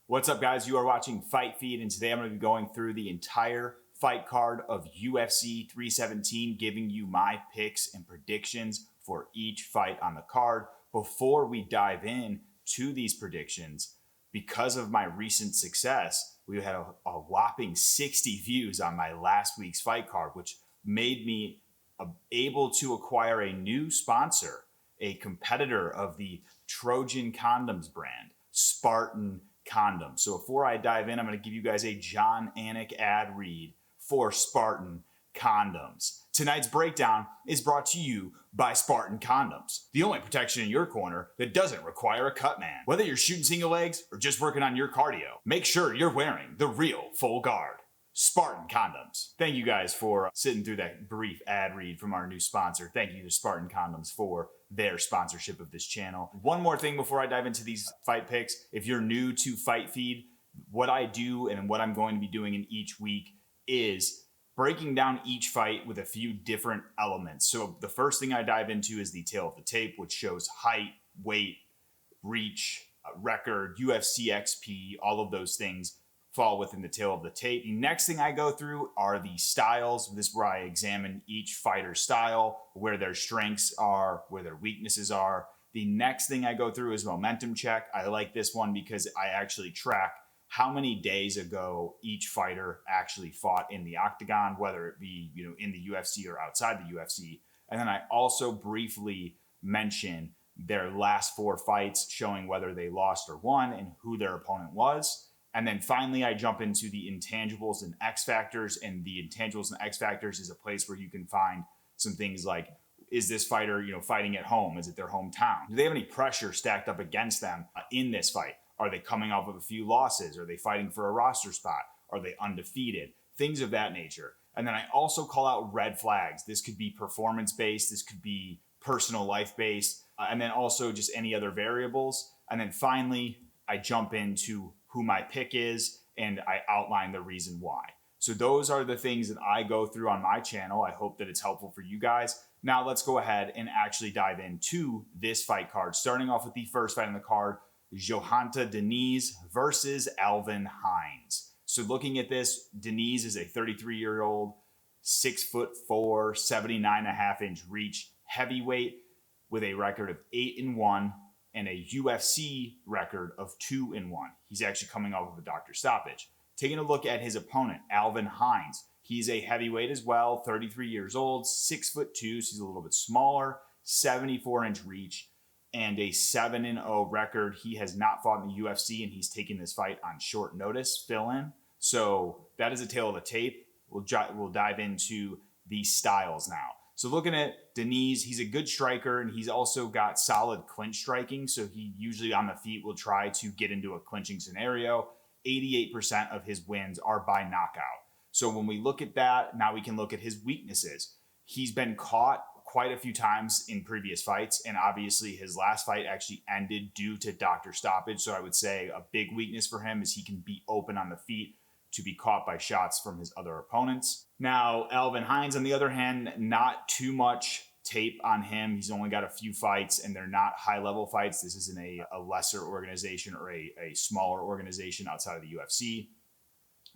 What's up, guys? You are watching Fight Feed, and today I'm going to be going through the entire fight card of UFC 317, giving you my picks and predictions for each fight on the card. Before we dive in to these predictions, because of my recent success, we had a whopping 60 views on my last week's fight card, which made me able to acquire a new sponsor, a competitor of the Trojan Condoms brand, Spartan Condoms. So before I dive in, I'm going to give you guys a John Anik ad read for Spartan Condoms. Tonight's breakdown is brought to you by Spartan Condoms, the only protection in your corner that doesn't require a cut man. Whether you're shooting single legs or just working on your cardio, make sure you're wearing the real full guard. Spartan Condoms. Thank you guys for sitting through that brief ad read from our new sponsor. Thank you to Spartan Condoms for their sponsorship of this channel. One more thing before I dive into these fight picks. If you're new to Fight Feed, what I do and what I'm going to be doing in each week is breaking down each fight with a few different elements. So the first thing I dive into is the tail of the tape, which shows height, weight, reach, record, UFC XP, all of those things fall within the tail of the tape. The next thing I go through are the styles. This is where I examine each fighter's style, where their strengths are, where their weaknesses are. The next thing I go through is momentum check. I like this one because I actually track how many days ago each fighter actually fought in the octagon, whether it be, in the UFC or outside the UFC. And then I also briefly mention their last 4 fights, showing whether they lost or won and who their opponent was. And then finally, I jump into the intangibles and X factors. And the intangibles and X factors is a place where you can find some things like, is this fighter, fighting at home? Is it their hometown? Do they have any pressure stacked up against them in this fight? Are they coming off of a few losses? Are they fighting for a roster spot? Are they undefeated? Things of that nature. And then I also call out red flags. This could be performance-based. This could be personal life-based. And then also just any other variables. And then finally, I jump into who my pick is, and I outline the reason why. So those are the things that I go through on my channel. I hope that it's helpful for you guys. Now let's go ahead and actually dive into this fight card. Starting off with the first fight on the card, Jhonata Diniz versus Alvin Hines. So looking at this, Diniz is a 33-year-old, 6'4", 79.5-inch reach heavyweight with a record of 8-1 and a UFC record of 2-1. He's actually coming off of a doctor stoppage. Taking a look at his opponent, Alvin Hines. He's a heavyweight as well, 33 years old, 6'2", so he's a little bit smaller, 74-inch reach, and a 7-0 record. He has not fought in the UFC, and he's taking this fight on short notice, fill-in. So that is a tail of the tape. We'll dive into the styles now. So looking at Diniz, he's a good striker, and he's also got solid clinch striking. So he usually on the feet will try to get into a clinching scenario. 88% of his wins are by knockout. So when we look at that, now we can look at his weaknesses. He's been caught quite a few times in previous fights, and obviously his last fight actually ended due to doctor stoppage. So I would say a big weakness for him is he can be open on the feet to be caught by shots from his other opponents. Now, Alvin Hines, on the other hand, not too much tape on him. He's only got a few fights, and they're not high-level fights. This isn't a lesser organization or a smaller organization outside of the UFC.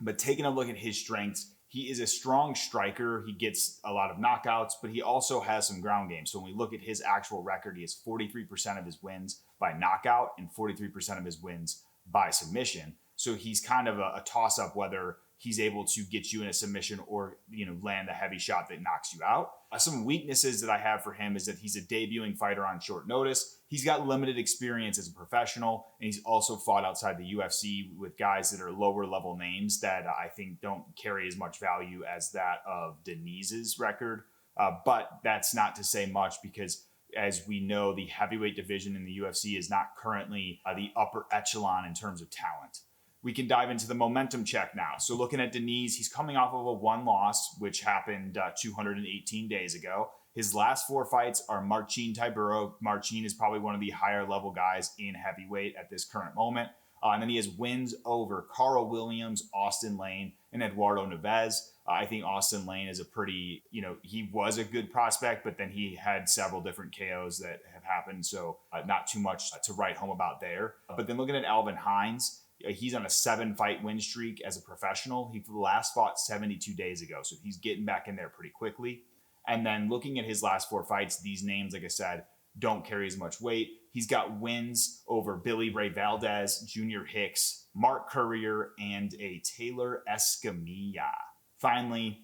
But taking a look at his strengths, he is a strong striker. He gets a lot of knockouts, but he also has some ground game. So when we look at his actual record, he has 43% of his wins by knockout and 43% of his wins by submission. So he's kind of a toss-up whether he's able to get you in a submission or, land a heavy shot that knocks you out. Some weaknesses that I have for him is that he's a debuting fighter on short notice. He's got limited experience as a professional, and he's also fought outside the UFC with guys that are lower level names that I think don't carry as much value as that of Diniz's record. But that's not to say much because, as we know, the heavyweight division in the UFC is not currently the upper echelon in terms of talent. We can dive into the momentum check now. So looking at Diniz, he's coming off of a 1 loss, which happened 218 days ago. His last 4 fights are Marcin Tybura. Marcin is probably one of the higher level guys in heavyweight at this current moment. And then he has wins over Carl Williams, Austin Lane, and Eduardo Neves. I think Austin Lane is a pretty, he was a good prospect, but then he had several different KOs that have happened. So not too much to write home about there. But then looking at Alvin Hines, He's on a 7-fight win streak as a professional. He last fought 72 days ago, so he's getting back in there pretty quickly. And then looking at his last 4 fights, these names, like I said, don't carry as much weight. He's got wins over Billy Ray Valdez, Junior Hicks, Mark Courier, and a Taylor Escamilla. Finally,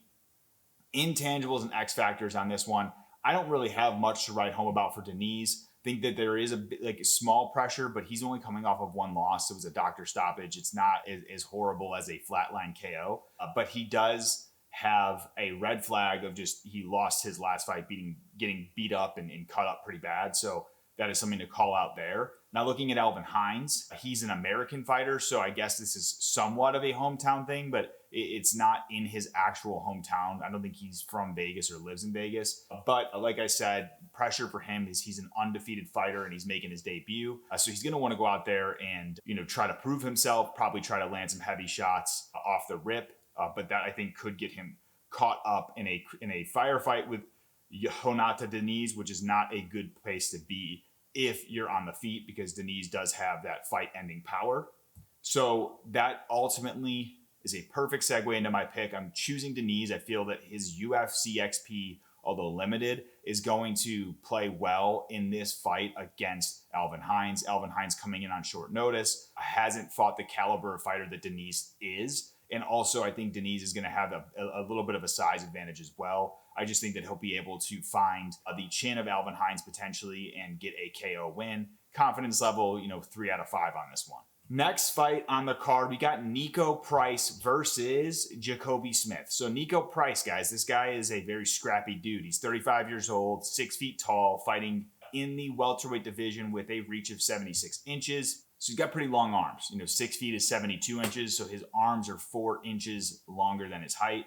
intangibles and X factors on this one. I don't really have much to write home about for Diniz. Think that there is a small pressure, but he's only coming off of 1 loss. It was a doctor stoppage. It's not as horrible as a flatline KO, but he does have a red flag of just he lost his last fight getting beat up and cut up pretty bad. So that is something to call out there. Now looking at Alvin Hines, he's an American fighter, so I guess this is somewhat of a hometown thing, but it's not in his actual hometown. I don't think he's from Vegas or lives in Vegas. But like I said, pressure for him is he's an undefeated fighter and he's making his debut. So he's going to want to go out there and try to prove himself, probably try to land some heavy shots off the rip. But that I think could get him caught up in a firefight with Jhonata Diniz, which is not a good place to be if you're on the feet, because Diniz does have that fight-ending power. So that ultimately is a perfect segue into my pick. I'm choosing Diniz. I feel that his UFC XP, although limited, is going to play well in this fight against Alvin Hines. Alvin Hines coming in on short notice, hasn't fought the caliber of fighter that Diniz is. And also, I think Diniz is going to have a little bit of a size advantage as well. I just think that he'll be able to find the chin of Alvin Hines potentially and get a KO win. Confidence level, 3 out of 5 on this one. Next fight on the card, we got Niko Price versus Jacobe Smith. So Niko Price, guys, this guy is a very scrappy dude. He's 35 years old, 6 feet tall, fighting in the welterweight division with a reach of 76 inches. So he's got pretty long arms. 6 feet is 72 inches, so his arms are 4 inches longer than his height.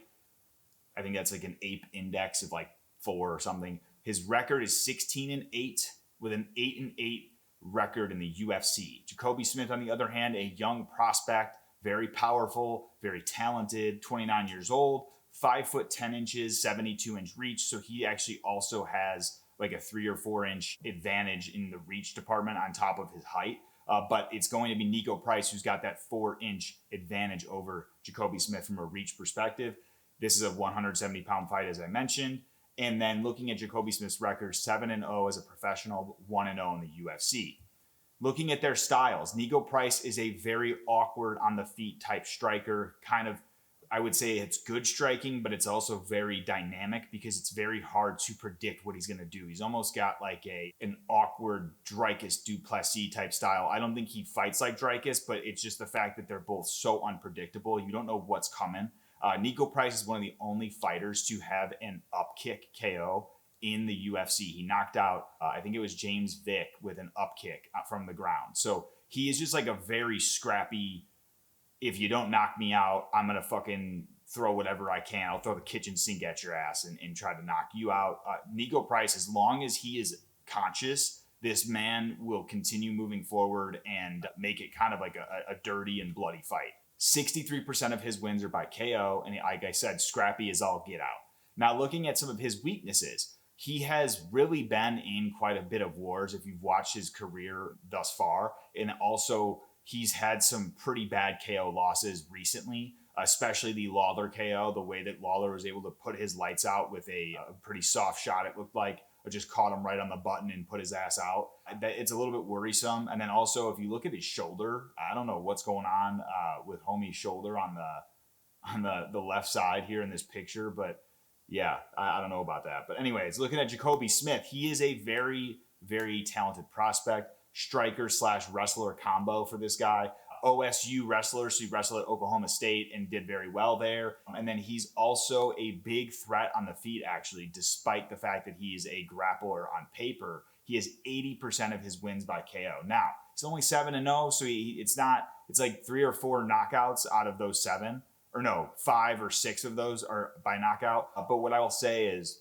I think that's like an ape index of like 4 or something. His record is 16-8 with an 8-8 record in the UFC. Jacobe Smith, on the other hand, a young prospect, very powerful, very talented, 29 years old, 5 foot 10 inches, 72-inch reach. So he actually also has like a 3 or 4 inch advantage in the reach department on top of his height. But it's going to be Niko Price who's got that 4-inch advantage over Jacobe Smith from a reach perspective. This is a 170-pound fight, as I mentioned. And then looking at Jacobe Smith's record, 7-0 as a professional, 1-0 in the UFC. Looking at their styles, Niko Price is a very awkward on the feet type striker. Kind of, I would say it's good striking, but it's also very dynamic because it's very hard to predict what he's going to do. He's almost got like an awkward Dricus Duplessis type style. I don't think he fights like Dricus, but it's just the fact that they're both so unpredictable. You don't know what's coming. Niko Price is one of the only fighters to have an up kick KO in the UFC. He knocked out, I think it was James Vick with an up kick from the ground. So he is just like a very scrappy, if you don't knock me out, I'm going to fucking throw whatever I can. I'll throw the kitchen sink at your ass and try to knock you out. Niko Price, as long as he is conscious, this man will continue moving forward and make it kind of like a dirty and bloody fight. 63% of his wins are by KO, and like I said, scrappy is all get out. Now, looking at some of his weaknesses, he has really been in quite a bit of wars if you've watched his career thus far, and also he's had some pretty bad KO losses recently, especially the Lawler KO, the way that Lawler was able to put his lights out with a pretty soft shot, it looked like. Just caught him right on the button and put his ass out. It's a little bit worrisome. And then also, if you look at his shoulder, I don't know what's going on with homie's shoulder on the left side here in this picture, but yeah, I don't know about that. But anyways, looking at Jacobe Smith, he is a very, very talented prospect, striker / wrestler combo for this guy. OSU wrestler, so he wrestled at Oklahoma State and did very well there. And then he's also a big threat on the feet, actually, despite the fact that he is a grappler on paper. He has 80% of his wins by KO. Now, it's only 7-0, so it's like 3 or 4 knockouts out of those 7. Or no, 5 or 6 of those are by knockout. But what I will say is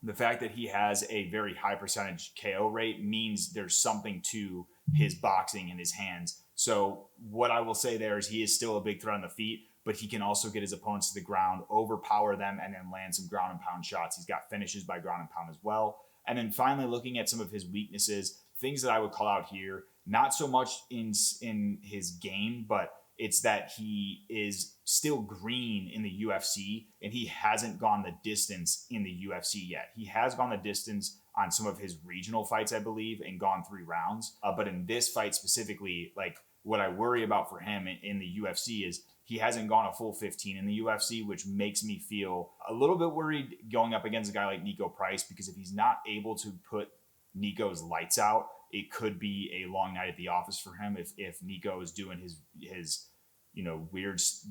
the fact that he has a very high percentage KO rate means there's something to his boxing and his hands. So what I will say there is he is still a big threat on the feet, but he can also get his opponents to the ground, overpower them, and then land some ground and pound shots. He's got finishes by ground and pound as well. And then finally, looking at some of his weaknesses, things that I would call out here, not so much in his game, but it's that he is still green in the UFC and he hasn't gone the distance in the UFC yet. He has gone the distance on some of his regional fights, I believe, and gone 3 rounds. But in this fight specifically, like what I worry about for him in the UFC is he hasn't gone a full 15 in the UFC, which makes me feel a little bit worried going up against a guy like Niko Price, because if he's not able to put Niko's lights out, it could be a long night at the office for him if Niko is doing his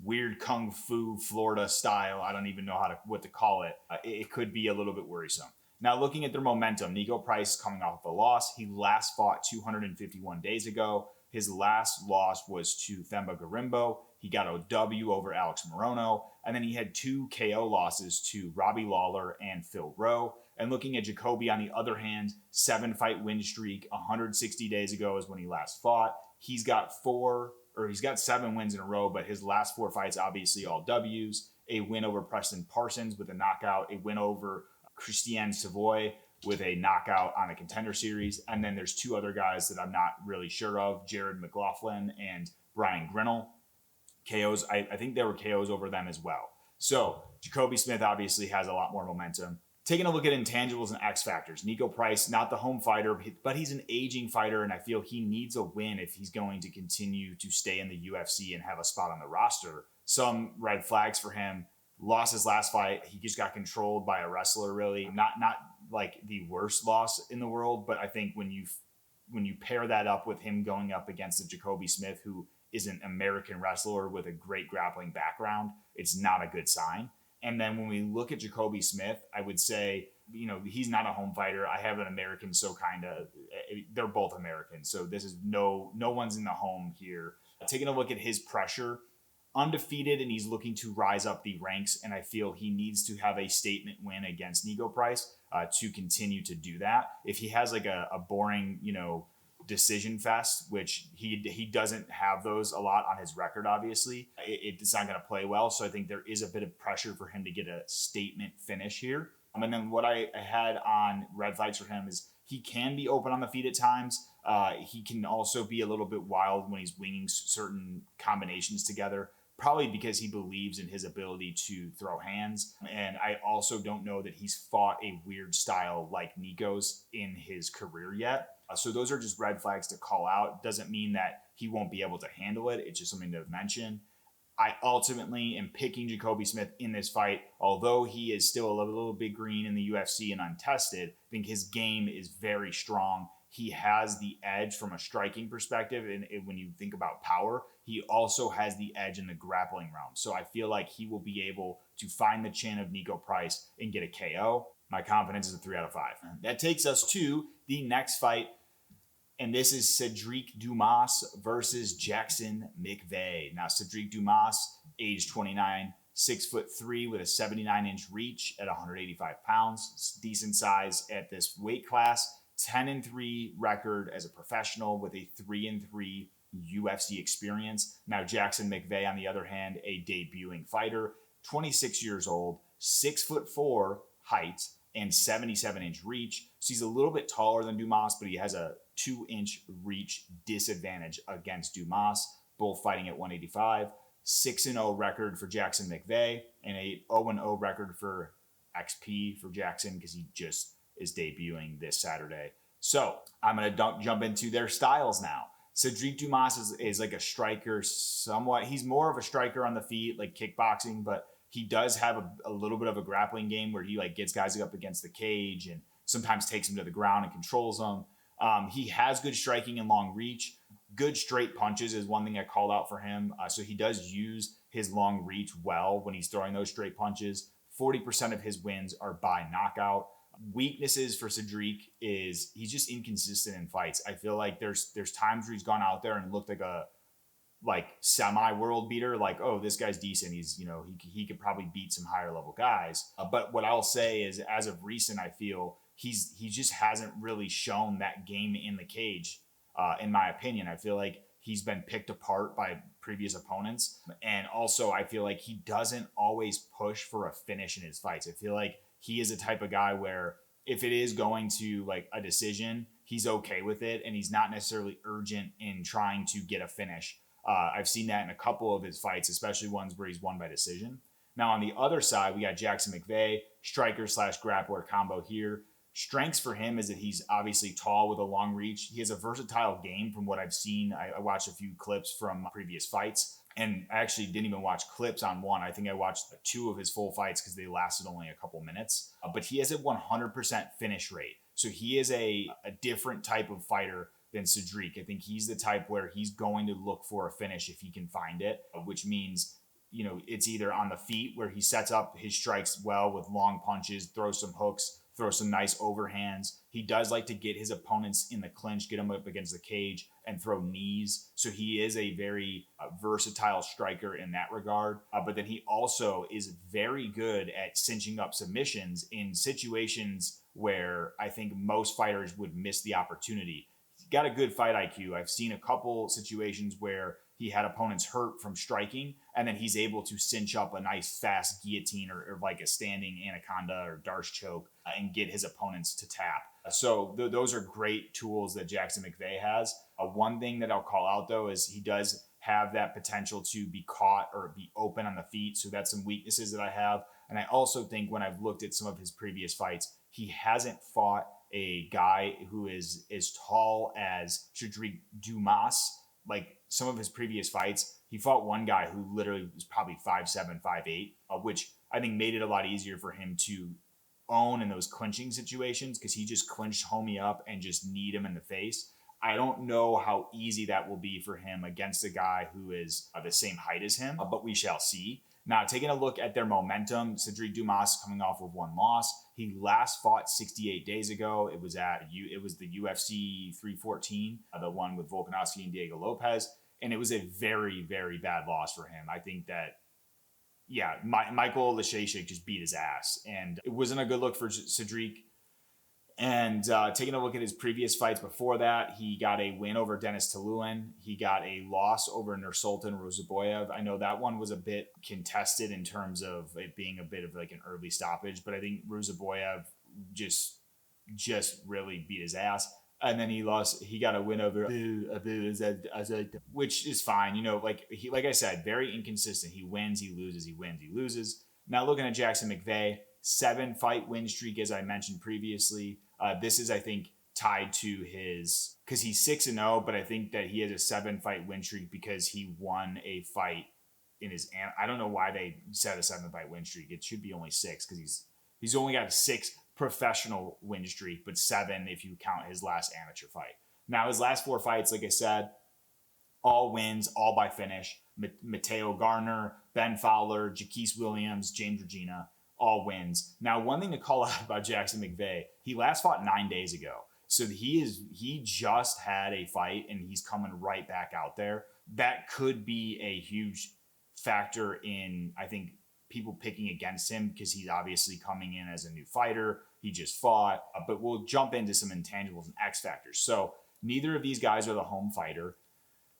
weird kung fu Florida style. I don't even know what to call it. It could be a little bit worrisome. Now, looking at their momentum, Niko Price coming off of a loss. He last fought 251 days ago. His last loss was to Themba Garimbo. He got a W over Alex Morono. And then he had 2 KO losses to Robbie Lawler and Phil Rowe. And looking at Jacobe, on the other hand, 7-fight win streak. 160 days ago is when he last fought. He's got 7 wins in a row, but his last 4 fights, obviously all W's. A win over Preston Parsons with a knockout. A win over Christian Savoy with a knockout on a Contender Series. And then there's 2 other guys that I'm not really sure of, Jared McLaughlin and Brian Grinnell. KOs, I think there were KOs over them as well. So Jacobe Smith obviously has a lot more momentum. Taking a look at intangibles and X factors, Niko Price, not the home fighter, but he's an aging fighter, and I feel he needs a win if he's going to continue to stay in the UFC and have a spot on the roster. Some red flags for him. Lost his last fight. He just got controlled by a wrestler, really. Not like the worst loss in the world, but I think when you pair that up with him going up against a Jacobe Smith, who is an American wrestler with a great grappling background, it's not a good sign. And then when we look at Jacobe Smith, I would say, he's not a home fighter. I have an American, so they're both American. So this is no one's in the home here. Taking a look at his pressure, undefeated, and he's looking to rise up the ranks. And I feel he needs to have a statement win against Niko Price to continue to do that. If he has like a boring, decision fest, which he doesn't have those a lot on his record, obviously, it's not going to play well. So I think there is a bit of pressure for him to get a statement finish here. And then what I had on red flags for him is he can be open on the feet at times. He can also be a little bit wild when he's winging certain combinations together, probably because he believes in his ability to throw hands. And I also don't know that he's fought a weird style like Niko's in his career yet. So those are just red flags to call out. Doesn't mean that he won't be able to handle it. It's just something to mention. I ultimately am picking Jacobe Smith in this fight. Although he is still a little bit green in the UFC and untested, I think his game is very strong. He has the edge from a striking perspective. And when you think about power, he also has the edge in the grappling realm. So I feel like he will be able to find the chin of Niko Price and get a KO. My confidence is a 3 out of 5. That takes us to the next fight. And this is Sedriques Dumas versus Jackson McVey. Now, Sedriques Dumas, age 29, 6'3" with a 79-inch reach at 185 pounds. It's decent size at this weight class. 10-3 record as a professional with a 3-3 UFC experience. Now, Jackson McVey, on the other hand, a debuting fighter, 26 years old, 6'4" height, and 77-inch reach. So he's a little bit taller than Dumas, but he has a 2-inch reach disadvantage against Dumas, both fighting at 185. 6-0 record for Jackson McVey, and a 0-0 record for XP for Jackson, because he just is debuting this Saturday. So I'm going to jump into their styles now. Sedriques Dumas is like a striker somewhat. He's more of a striker on the feet, like kickboxing, but he does have a little bit of a grappling game where he like gets guys up against the cage and sometimes takes them to the ground and controls them. He has good striking and long reach. Good straight punches is one thing I called out for him. So he does use his long reach well when he's throwing those straight punches. 40% of his wins are by knockout. Weaknesses for Sedriques is he's just inconsistent in fights. I feel like there's times where he's gone out there and looked like a semi world beater, like, oh, this guy's decent. He's, he could probably beat some higher level guys. But what I'll say is, as of recent, I feel he just hasn't really shown that game in the cage. In my opinion, I feel like he's been picked apart by previous opponents. And also I feel like he doesn't always push for a finish in his fights. I feel like he is a type of guy where if it is going to like a decision, he's okay with it, and he's not necessarily urgent in trying to get a finish. I've seen that in a couple of his fights, especially ones where he's won by decision. Now, on the other side, we got Jackson McVey, striker/grappler combo here. Strengths for him is that he's obviously tall with a long reach. He has a versatile game from what I've seen. I watched a few clips from previous fights, and I actually didn't even watch clips on one. I think I watched 2 of his full fights because they lasted only a couple minutes. But he has a 100% finish rate. So he is a different type of fighter than Sedriques. I think he's the type where he's going to look for a finish if he can find it, which means, it's either on the feet where he sets up his strikes well with long punches, throws some hooks, throw some nice overhands. He does like to get his opponents in the clinch, get them up against the cage, and throw knees. So he is a very versatile striker in that regard. But then he also is very good at cinching up submissions in situations where I think most fighters would miss the opportunity. He's got a good fight IQ. I've seen a couple situations where he had opponents hurt from striking, and then he's able to cinch up a nice fast guillotine or like a standing anaconda or Darce choke and get his opponents to tap. So those are great tools that Jackson McVey has. One thing that I'll call out, though, is he does have that potential to be caught or be open on the feet. So that's some weaknesses that I have. And I also think when I've looked at some of his previous fights, he hasn't fought a guy who is as tall as Sedriques Dumas. Like some of his previous fights, he fought one guy who literally was probably 5'7", 5'8", which I think made it a lot easier for him to own in those clinching situations because he just clinched homie up and just kneed him in the face. I don't know how easy that will be for him against a guy who is the same height as him, but we shall see. Now, taking a look at their momentum, Sedriques Dumas coming off of 1 loss. He last fought 68 days ago. It was the UFC 314, the one with Volkanovski and Diego Lopez, and it was a very, very bad loss for him. I think that, Michael Lashashik just beat his ass, and it wasn't a good look for Sedriques. And taking a look at his previous fights before that, he got a win over Denis Tuluin. He got a loss over Nursultan Ruziboyev. I know that one was a bit contested in terms of it being a bit of like an early stoppage, but I think Ruziboyev just really beat his ass. And then he got a win over, which is fine. Like I said, very inconsistent. He wins, he loses, he wins, he loses. Now looking at Jackson McVey, 7-fight win streak, as I mentioned previously. This is, I think, tied to because he's 6-0, but I think that he has a 7-fight win streak because he won a fight in his. I don't know why they set a 7-fight win streak. It should be only 6 because he's only got a 6 professional win streak, but 7 if you count his last amateur fight. Now his last 4 fights, like I said, all wins, all by finish. Mateo Garner, Ben Fowler, Jaquise Williams, James Regina. All wins. Now, one thing to call out about Jackson McVey, he last fought 9 days ago. So he just had a fight and he's coming right back out there. That could be a huge factor in, I think, people picking against him because he's obviously coming in as a new fighter. He just fought, but we'll jump into some intangibles and X factors. So neither of these guys are the home fighter.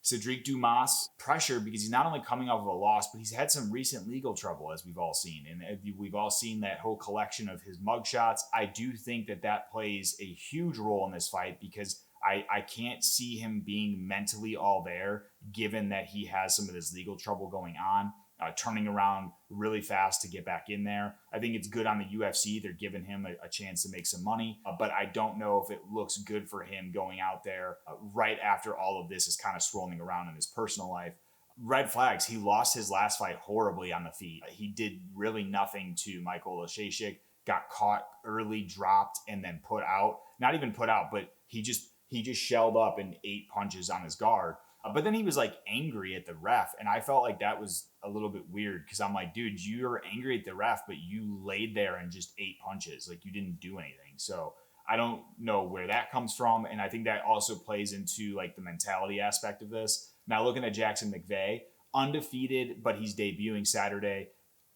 Sedriques Dumas, pressure because he's not only coming off of a loss, but he's had some recent legal trouble, as we've all seen. And we've all seen that whole collection of his mugshots. I do think that plays a huge role in this fight because I can't see him being mentally all there, given that he has some of this legal trouble going on. Turning around really fast to get back in there. I think it's good on the UFC. They're giving him a chance to make some money, but I don't know if it looks good for him going out there right after all of this is kind of swirling around in his personal life. Red flags. He lost his last fight horribly on the feet. He did really nothing to Michael Lashashik, got caught early, dropped, and then put out. Not even put out, but he just shelled up and 8 punches on his guard. But then he was like angry at the ref. And I felt like that was a little bit weird because I'm like, dude, you're angry at the ref, but you laid there and just 8 punches. Like you didn't do anything. So I don't know where that comes from. And I think that also plays into like the mentality aspect of this. Now looking at Jackson McVey, undefeated, but he's debuting Saturday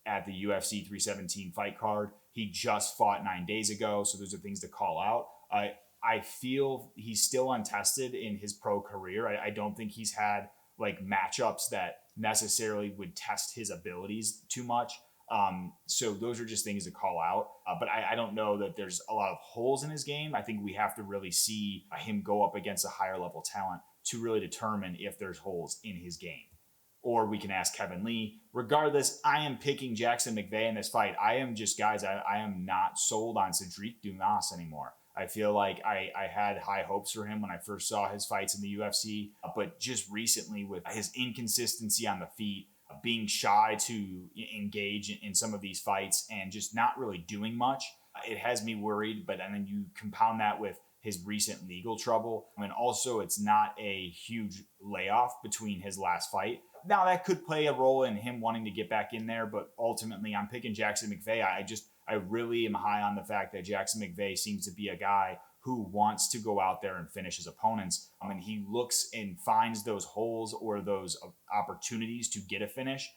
at the UFC 317 fight card. He just fought 9 days ago. So those are things to call out. I feel he's still untested in his pro career. I don't think he's had like matchups that necessarily would test his abilities too much. So those are just things to call out. But I don't know that there's a lot of holes in his game. I think we have to really see him go up against a higher level talent to really determine if there's holes in his game. Or we can ask Kevin Lee. Regardless, I am picking Jackson McVey in this fight. I am not sold on Sedriques Dumas anymore. I feel like I had high hopes for him when I first saw his fights in the UFC, but just recently with his inconsistency on the feet, being shy to engage in some of these fights and just not really doing much, it has me worried. But then you compound that with his recent legal trouble. And also it's not a huge layoff between his last fight. Now that could play a role in him wanting to get back in there, but ultimately I'm picking Jackson McVey. I really am high on the fact that Jackson McVey seems to be a guy who wants to go out there and finish his opponents. And he looks and finds those holes or those opportunities to get a finish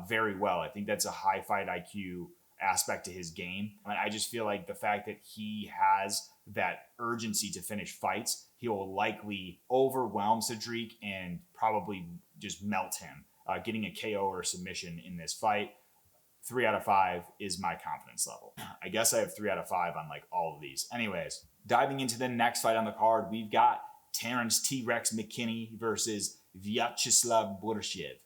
very well. I think that's a high fight IQ aspect to his game. I just feel like the fact that he has that urgency to finish fights, he will likely overwhelm Sedriques and probably just melt him, getting a KO or a submission in this fight. 3 out of 5 is my confidence level. I guess I have 3 out of 5 on like all of these. Anyways, diving into the next fight on the card, we've got Terrance T-Rex McKinney versus Viacheslav Borshchev.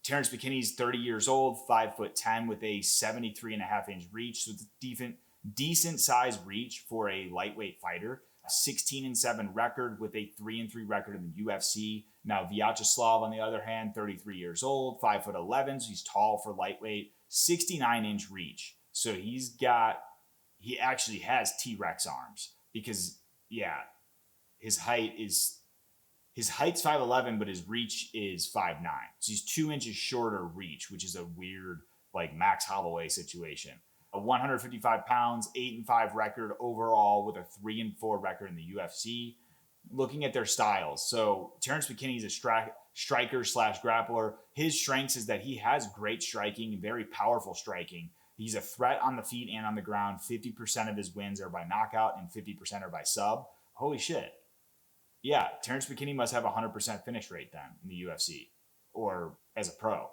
Terrance McKinney's 30 years old, 5'10", with a 73.5-inch reach. So it's a decent size reach for a lightweight fighter. 16-7 record with a 3-3 record in the UFC. Now Viacheslav, on the other hand, 33 years old, 5'11", so he's tall for lightweight, 69-inch reach. So he actually has T-Rex arms because, his height's 5'11", but his reach is 5'9". So he's 2 inches shorter reach, which is a weird, like, Max Holloway situation. 155 pounds, 8-5 record overall with a 3-4 record in the UFC. Looking at their styles, so Terrance McKinney is a striker / grappler. His strengths is that he has great striking, very powerful striking. He's a threat on the feet and on the ground. 50% of his wins are by knockout and 50% are by sub. Holy shit. Yeah, Terrance McKinney must have a 100% finish rate then in the UFC or as a pro.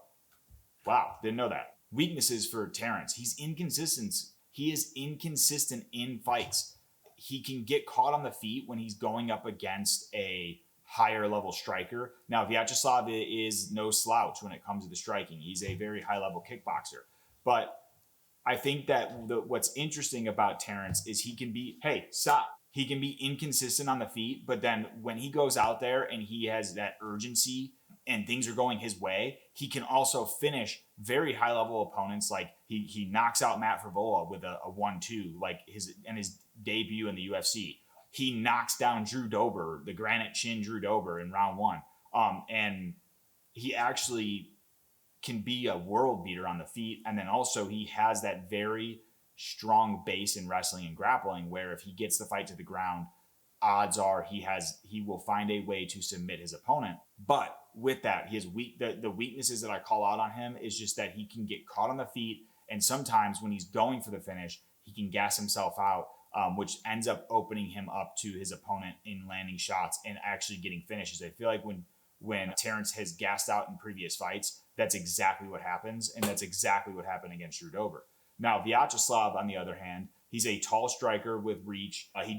Wow, didn't know that. Weaknesses for Terrance. He's inconsistent. He is inconsistent in fights. He can get caught on the feet when he's going up against a higher level striker. Now, Viacheslav is no slouch when it comes to the striking. He's a very high level kickboxer. But I think that what's interesting about Terrance is he can be inconsistent on the feet, but then when he goes out there and he has that urgency and things are going his way, he can also finish very high level opponents. Like he knocks out Matt Frevola with a 1-2, like his debut in the UFC. He knocks down Drew Dober, the granite chin Drew Dober, in round 1. And he actually can be a world beater on the feet. And then also he has that very strong base in wrestling and grappling, where if he gets the fight to the ground, odds are he will find a way to submit his opponent. But with that, the weaknesses that I call out on him is just that he can get caught on the feet, and sometimes when he's going for the finish, he can gas himself out, which ends up opening him up to his opponent in landing shots and actually getting finishes. I feel like when Terrance has gassed out in previous fights, that's exactly what happens, and that's exactly what happened against Drew Dober. Now, Viacheslav, on the other hand, he's a tall striker with reach. He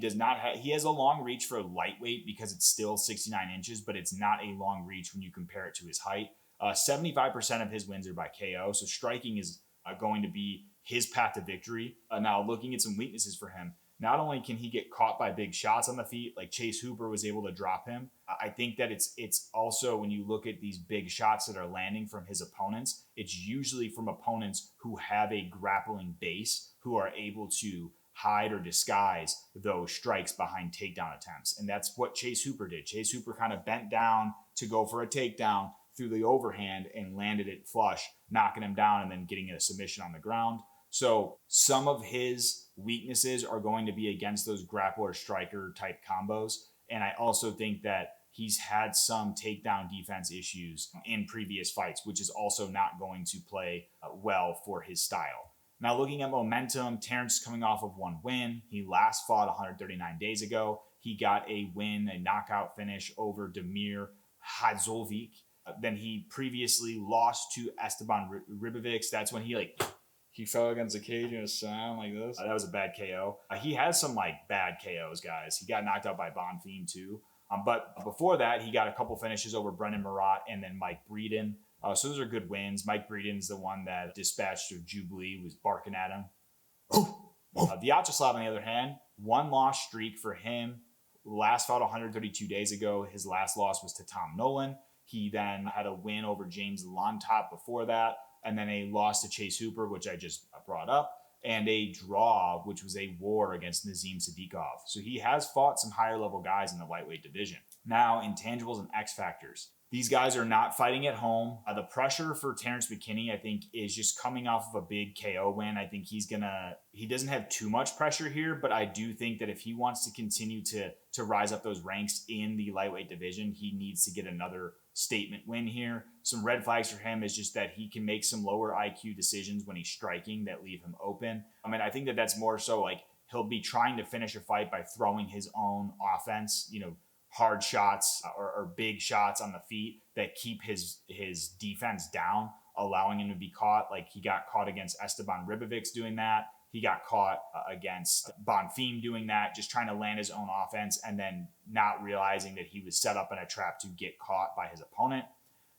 has a long reach for lightweight because it's still 69 inches, but it's not a long reach when you compare it to his height. 75% of his wins are by KO, so striking is going to be his path to victory. Now, looking at some weaknesses for him, not only can he get caught by big shots on the feet, like Chase Hooper was able to drop him, I think that it's also, when you look at these big shots that are landing from his opponents, it's usually from opponents who have a grappling base, who are able to hide or disguise those strikes behind takedown attempts. And that's what Chase Hooper did. Chase Hooper kind of bent down to go for a takedown through the overhand and landed it flush, knocking him down and then getting a submission on the ground. So some of his weaknesses are going to be against those grappler striker type combos. And I also think that he's had some takedown defense issues in previous fights, which is also not going to play well for his style. Now, looking at momentum, Terrance coming off of one win. He last fought 139 days ago. He got a win, a knockout finish over Damir Hadzovic. Then he previously lost to Esteban Ribovics. That's when he He fell against the cage in a sound like this. That was a bad KO. He has some like bad KOs, guys. He got knocked out by Bonfim too. But before that, he got a couple finishes over Brendan Marat and then Mike Breeden. So those are good wins. Mike Breeden's the one that dispatched of Jubilee, was barking at him. Viacheslav, on the other hand, one loss streak for him. Last fought 132 days ago. His last loss was to Tom Nolan. He then had a win over James Lontop before that, and then a loss to Chase Hooper, which I just brought up, and a draw, which was a war against Nazim Sadikov. So he has fought some higher level guys in the lightweight division. Now, intangibles and X factors. These guys are not fighting at home. The pressure for Terrance McKinney, I think, is just coming off of a big KO win. I think he doesn't have too much pressure here, but I do think that if he wants to continue to rise up those ranks in the lightweight division, he needs to get another statement win here. Some red flags for him is just that he can make some lower IQ decisions when he's striking that leave him open. I mean, I think that that's more so like he'll be trying to finish a fight by throwing his own offense, hard shots or big shots on the feet that keep his defense down, allowing him to be caught. Like he got caught against Esteban Ribovics doing that. He got caught against Bonfim doing that, just trying to land his own offense and then not realizing that he was set up in a trap to get caught by his opponent.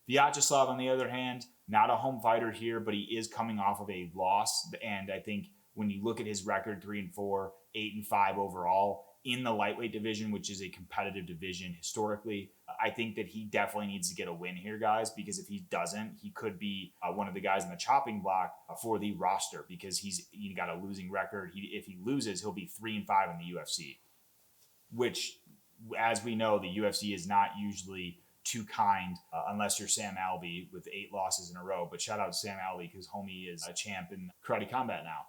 Viacheslav, on the other hand, not a home fighter here, but he is coming off of a loss. And I think when you look at his record, 3-4, 8-5 overall in the lightweight division, which is a competitive division historically, I think that he definitely needs to get a win here, guys, because if he doesn't, he could be one of the guys in the chopping block for the roster because he's got a losing record. If he loses, he'll be 3-5 in the UFC, which, as we know, the UFC is not usually too kind unless you're Sam Alvey with 8 losses in a row. But shout out to Sam Alvey because homie is a champ in karate combat now.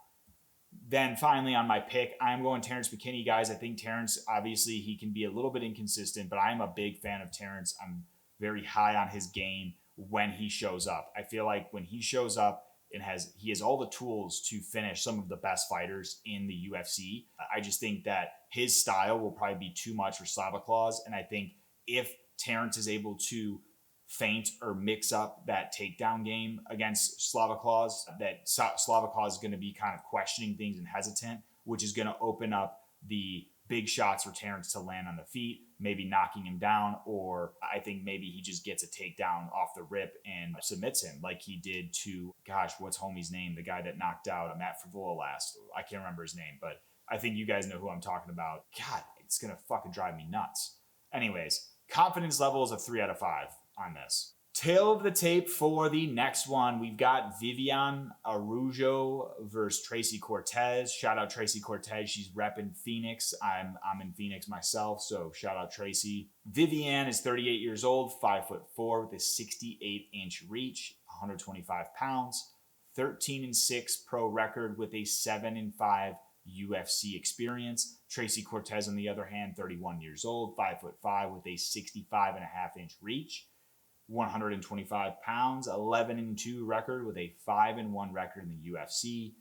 Then finally on my pick, I'm going Terrance McKinney, guys. I think Terrance, obviously, he can be a little bit inconsistent, but I'm a big fan of Terrance. I'm very high on his game when he shows up. I feel like when he shows up and he has all the tools to finish some of the best fighters in the UFC. I just think that his style will probably be too much for Slavaclaus. And I think if Terrance is able to feint or mix up that takedown game against Slavaclaus, that Slavaclaus is going to be kind of questioning things and hesitant, which is going to open up the big shots for Terrance to land on the feet, maybe knocking him down, or I think maybe he just gets a takedown off the rip and submits him like he did to, what's homie's name? The guy that knocked out Matt Favola last. I can't remember his name, but I think you guys know who I'm talking about. God, it's going to fucking drive me nuts. Anyways, confidence level is a 3 out of 5 on this. Tail of the tape for the next one, we've got Viviane Araujo versus Tracy Cortez. Shout out Tracy Cortez. She's repping Phoenix. I'm in Phoenix myself, so shout out Tracy. Viviane is 38 years old, 5'4" with a 68-inch reach, 125 pounds, 13-6 pro record with a 7-5 UFC experience. Tracy Cortez, on the other hand, 31 years old, 5'5" with a 65.5-inch reach, 125 pounds, 11-2 record with a 5-1 record in the UFC.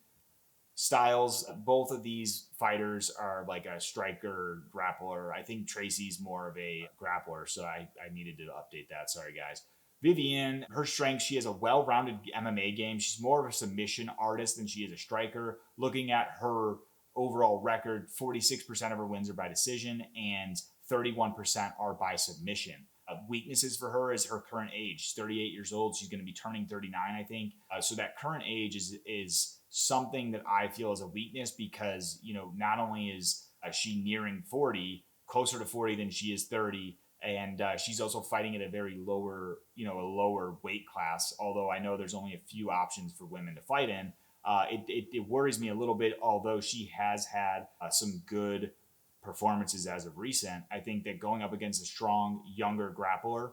Styles, both of these fighters are like a striker, grappler. I think Tracy's more of a grappler, so I needed to update that. Sorry, guys. Viviane, her strength, she has a well-rounded MMA game. She's more of a submission artist than she is a striker. Looking at her overall record, 46% of her wins are by decision and 31% are by submission. Weaknesses for her is her current age. She's 38 years old. She's going to be turning 39, I think. So that current age is something that I feel is a weakness because, not only is she nearing 40, closer to 40 than she is 30, and she's also fighting at a very lower, a lower weight class. Although I know there's only a few options for women to fight in. It worries me a little bit, although she has had some good performances as of recent. I think that going up against a strong, younger grappler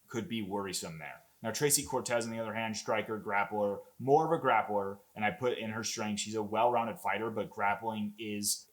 could be worrisome there. Now, Tracy Cortez, on the other hand, striker, grappler, more of a grappler, and I put in her strength. She's a well-rounded fighter, but grappling is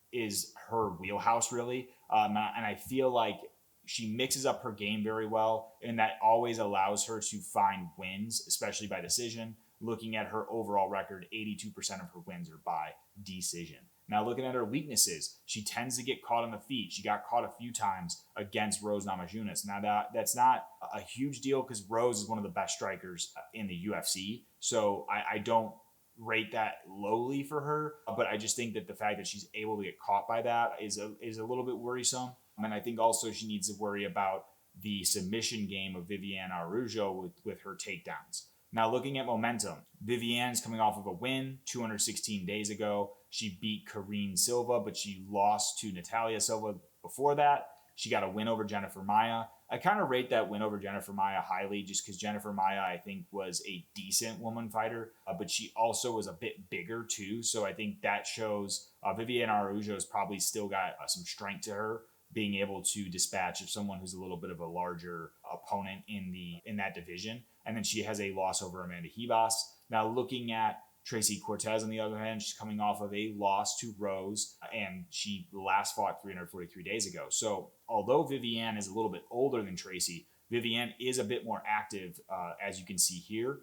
her wheelhouse, really. And I feel like she mixes up her game very well, and that always allows her to find wins, especially by decision. Looking at her overall record, 82% of her wins are by decision. Now, looking at her weaknesses, she tends to get caught on the feet. She got caught a few times against Rose Namajunas. Now, that's not a huge deal because Rose is one of the best strikers in the UFC. So I don't rate that lowly for her, but I just think that the fact that she's able to get caught by that is a little bit worrisome. And I think also she needs to worry about the submission game of Viviane Araujo with her takedowns. Now, looking at momentum, Viviane's coming off of a win 216 days ago. She beat Karine Silva, but she lost to Natalia Silva before that. She got a win over Jennifer Maia. I kind of rate that win over Jennifer Maia highly just because Jennifer Maia, I think, was a decent woman fighter, but she also was a bit bigger too. So I think that shows Viviane Araujo has probably still got some strength to her, being able to dispatch of someone who's a little bit of a larger opponent in that division. And then she has a loss over Amanda Ribas. Now looking at Tracy Cortez, on the other hand, she's coming off of a loss to Rose, and she last fought 343 days ago. So although Viviane is a little bit older than Tracy, Viviane is a bit more active, as you can see here.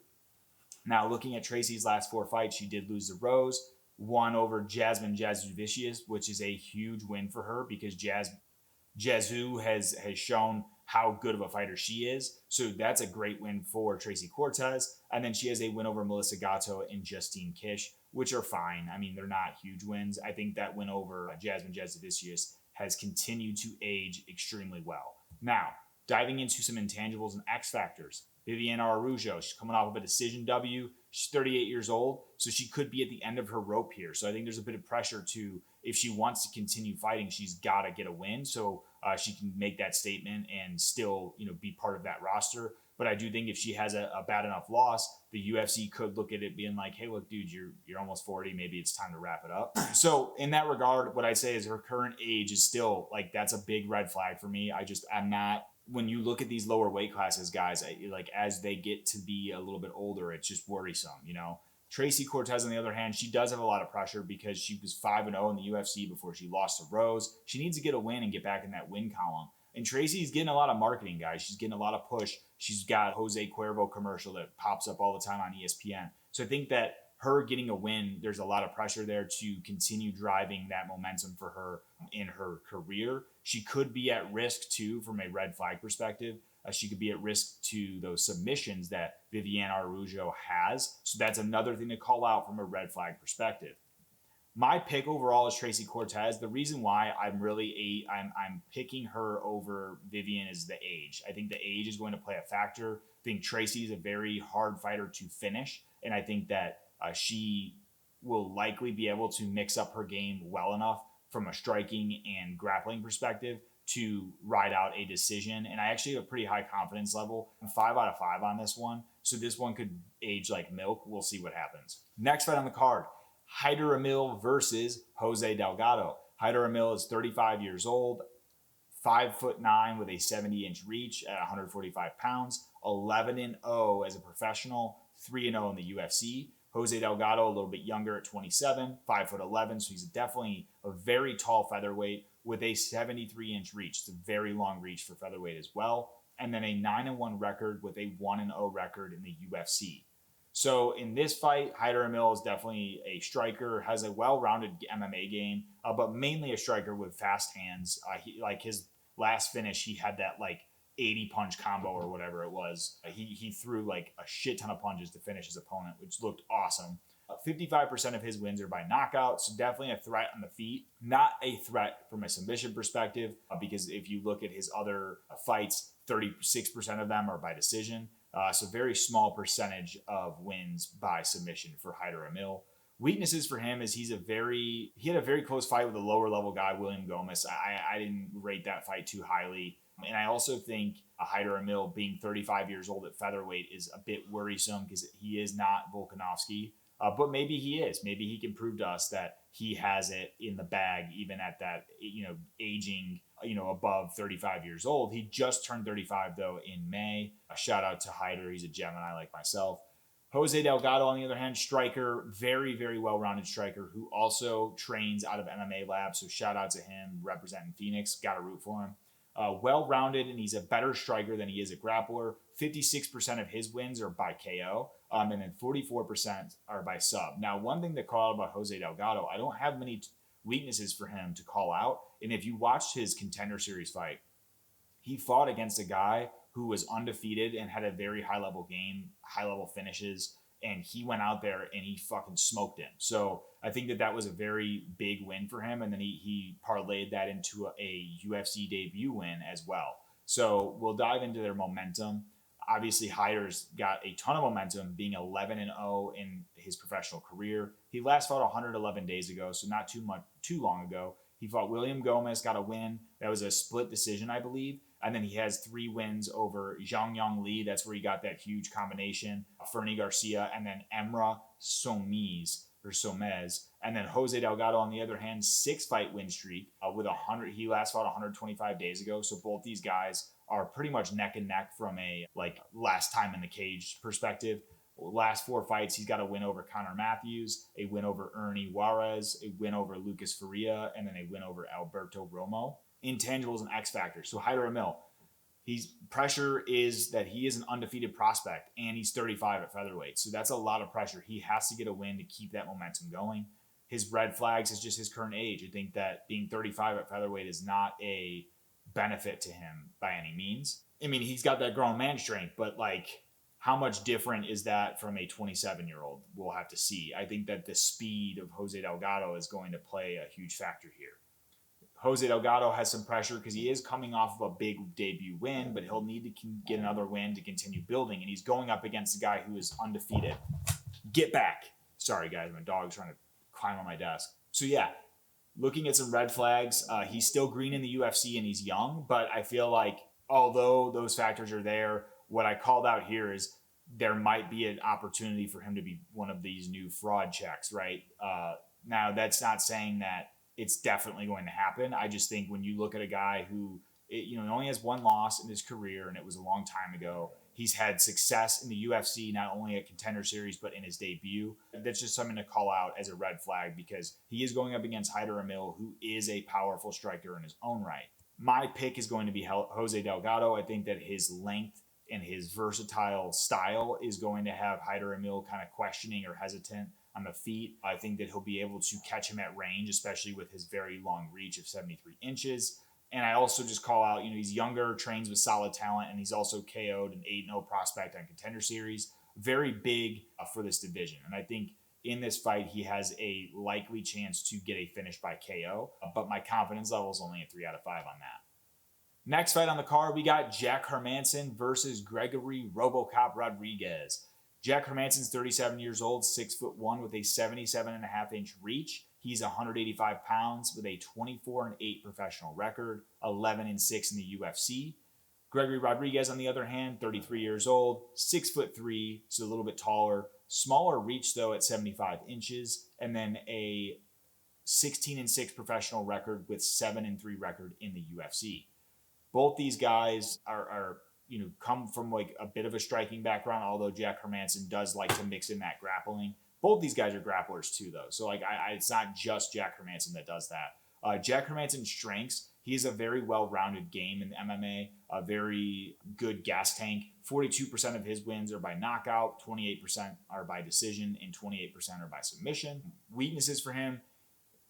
Now, looking at Tracy's last 4 fights, she did lose to Rose, won over Jasmine Jasudavicius, which is a huge win for her because Jazu has shown how good of a fighter she is. So that's a great win for Tracy Cortez. And then she has a win over Melissa Gatto and Justine Kish, which are fine. I mean, they're not huge wins. I think that win over Jasmine Jasudavicius has continued to age extremely well. Now, diving into some intangibles and X factors. Viviane Araujo, she's coming off of a decision W. She's 38 years old, so she could be at the end of her rope here. So I think there's a bit of pressure to, if she wants to continue fighting, she's got to get a win. So she can make that statement and still, be part of that roster. But I do think if she has a bad enough loss, the UFC could look at it being like, hey, look, dude, you're almost 40. Maybe it's time to wrap it up. So in that regard, what I'd say is her current age is still that's a big red flag for me. I'm not, when you look at these lower weight classes, guys, as they get to be a little bit older, it's just worrisome, Tracy Cortez, on the other hand, she does have a lot of pressure because she was 5-0 in the UFC before she lost to Rose. She needs to get a win and get back in that win column. And Tracy's getting a lot of marketing, guys. She's getting a lot of push. She's got Jose Cuervo commercial that pops up all the time on ESPN. So I think that her getting a win, there's a lot of pressure there to continue driving that momentum for her in her career. She could be at risk, too, from a red flag perspective. She could be at risk to those submissions that Viviane Araujo has. So that's another thing to call out from a red flag perspective. My pick overall is Tracy Cortez. The reason why I'm picking her over Viviane is the age. I think the age is going to play a factor. I think Tracy is a very hard fighter to finish, and I think that she will likely be able to mix up her game well enough from a striking and grappling perspective to ride out a decision. And I actually have a pretty high confidence level. I'm 5 out of 5 on this one. So this one could age like milk. We'll see what happens. Next fight on the card, Hyder Amil versus Jose Delgado. Hyder Amil is 35 years old, 5'9" with a 70-inch reach at 145 pounds, 11-0 as a professional, 3-0 in the UFC. Jose Delgado, a little bit younger at 27, 5'11", so he's definitely a very tall featherweight with a 73-inch reach. It's a very long reach for featherweight as well. And then a 9-1 record with a 1-0 record in the UFC. So in this fight, Hyder Amil is definitely a striker, has a well-rounded MMA game, but mainly a striker with fast hands. His last finish, he had that 80 punch combo or whatever it was. He threw a shit ton of punches to finish his opponent, which looked awesome. 55% of his wins are by knockout, so definitely a threat on the feet. Not a threat from a submission perspective, because if you look at his other fights, 36% of them are by decision. So very small percentage of wins by submission for Hyder Amil. Weaknesses for him is he had a very close fight with a lower level guy, William Gomez. I didn't rate that fight too highly. And I also think Hyder Amil being 35 years old at featherweight is a bit worrisome because he is not Volkanovski. But maybe he is. Maybe he can prove to us that he has it in the bag, even at that, aging, above 35 years old. He just turned 35, though, in May. A shout out to Hyder. He's a Gemini like myself. Jose Delgado, on the other hand, striker, very, very well-rounded striker who also trains out of MMA Lab. So shout out to him representing Phoenix. Got to root for him. Well-rounded, and he's a better striker than he is a grappler. 56% of his wins are by KO, and then 44% are by sub. Now, one thing to call out about Jose Delgado, I don't have many weaknesses for him to call out. And if you watched his Contender Series fight, he fought against a guy who was undefeated and had a very high-level game, high-level finishes. and he went out there and he fucking smoked him. So I think that was a very big win for him, and then he parlayed that into a UFC debut win as well. So we'll dive into their momentum. Obviously, Hyder's got a ton of momentum, being 11-0 in his professional career. He last fought 111 days ago, so not too long ago. He fought William Gomez, got a win. That was a split decision, I believe. And then he has 3 wins over Zhang Yang Li. That's where he got that huge combination. Fernie Garcia, and then Emra Somez. And then Jose Delgado, on the other hand, 6-fight win streak with 100. He last fought 125 days ago. So both these guys are pretty much neck and neck from a last time in the cage perspective. Last 4 fights, he's got a win over Connor Matthews, a win over Ernie Juarez, a win over Lucas Faria, and then a win over Alberto Romo. Intangibles and X factors. So Hyder Amil, pressure is that he is an undefeated prospect, and he's 35 at featherweight. So that's a lot of pressure. He has to get a win to keep that momentum going. His red flags is just his current age. I think that being 35 at featherweight is not a benefit to him by any means. I mean, he's got that grown man strength, but how much different is that from a 27-year-old? We'll have to see. I think that the speed of Jose Delgado is going to play a huge factor here. Jose Delgado has some pressure because he is coming off of a big debut win, but he'll need to get another win to continue building, and he's going up against a guy who is undefeated. Get back. Sorry, guys. My dog's trying to climb on my desk. So, yeah, looking at some red flags, he's still green in the UFC and he's young, but I feel like although those factors are there, what I called out here is there might be an opportunity for him to be one of these new fraud checks, right? Now, that's not saying that it's definitely going to happen. I just think when you look at a guy who, he only has 1 loss in his career, and it was a long time ago. He's had success in the UFC, not only at Contender Series, but in his debut. That's just something to call out as a red flag because he is going up against Hyder Amil, who is a powerful striker in his own right. My pick is going to be Jose Delgado. I think that his length and his versatile style is going to have Hyder Amil kind of questioning or hesitant on the feet. I think that he'll be able to catch him at range, especially with his very long reach of 73 inches. And I also just call out, he's younger, trains with solid talent, and he's also KO'd an 8-0 prospect on Contender Series. Very big for this division. And I think in this fight, he has a likely chance to get a finish by KO, but my confidence level is only a 3 out of 5 on that. Next fight on the card, we got Jack Hermansson versus Gregory RoboCop Rodrigues. Jack Hermansson's 37 years old, 6'1", with a 77.5-inch reach. He's 185 pounds with a 24-8 professional record, 11-6 in the UFC. Gregory Rodrigues, on the other hand, 33 years old, 6'3", so a little bit taller, smaller reach though at 75 inches, and then a 16-6 professional record with 7-3 record in the UFC. Both these guys are come from a bit of a striking background, although Jack Hermansson does like to mix in that grappling. Both these guys are grapplers too, though. So it's not just Jack Hermansson that does that. Jack Hermansson's strengths, he has a very well-rounded game in MMA, a very good gas tank. 42% of his wins are by knockout, 28% are by decision, and 28% are by submission. Weaknesses for him,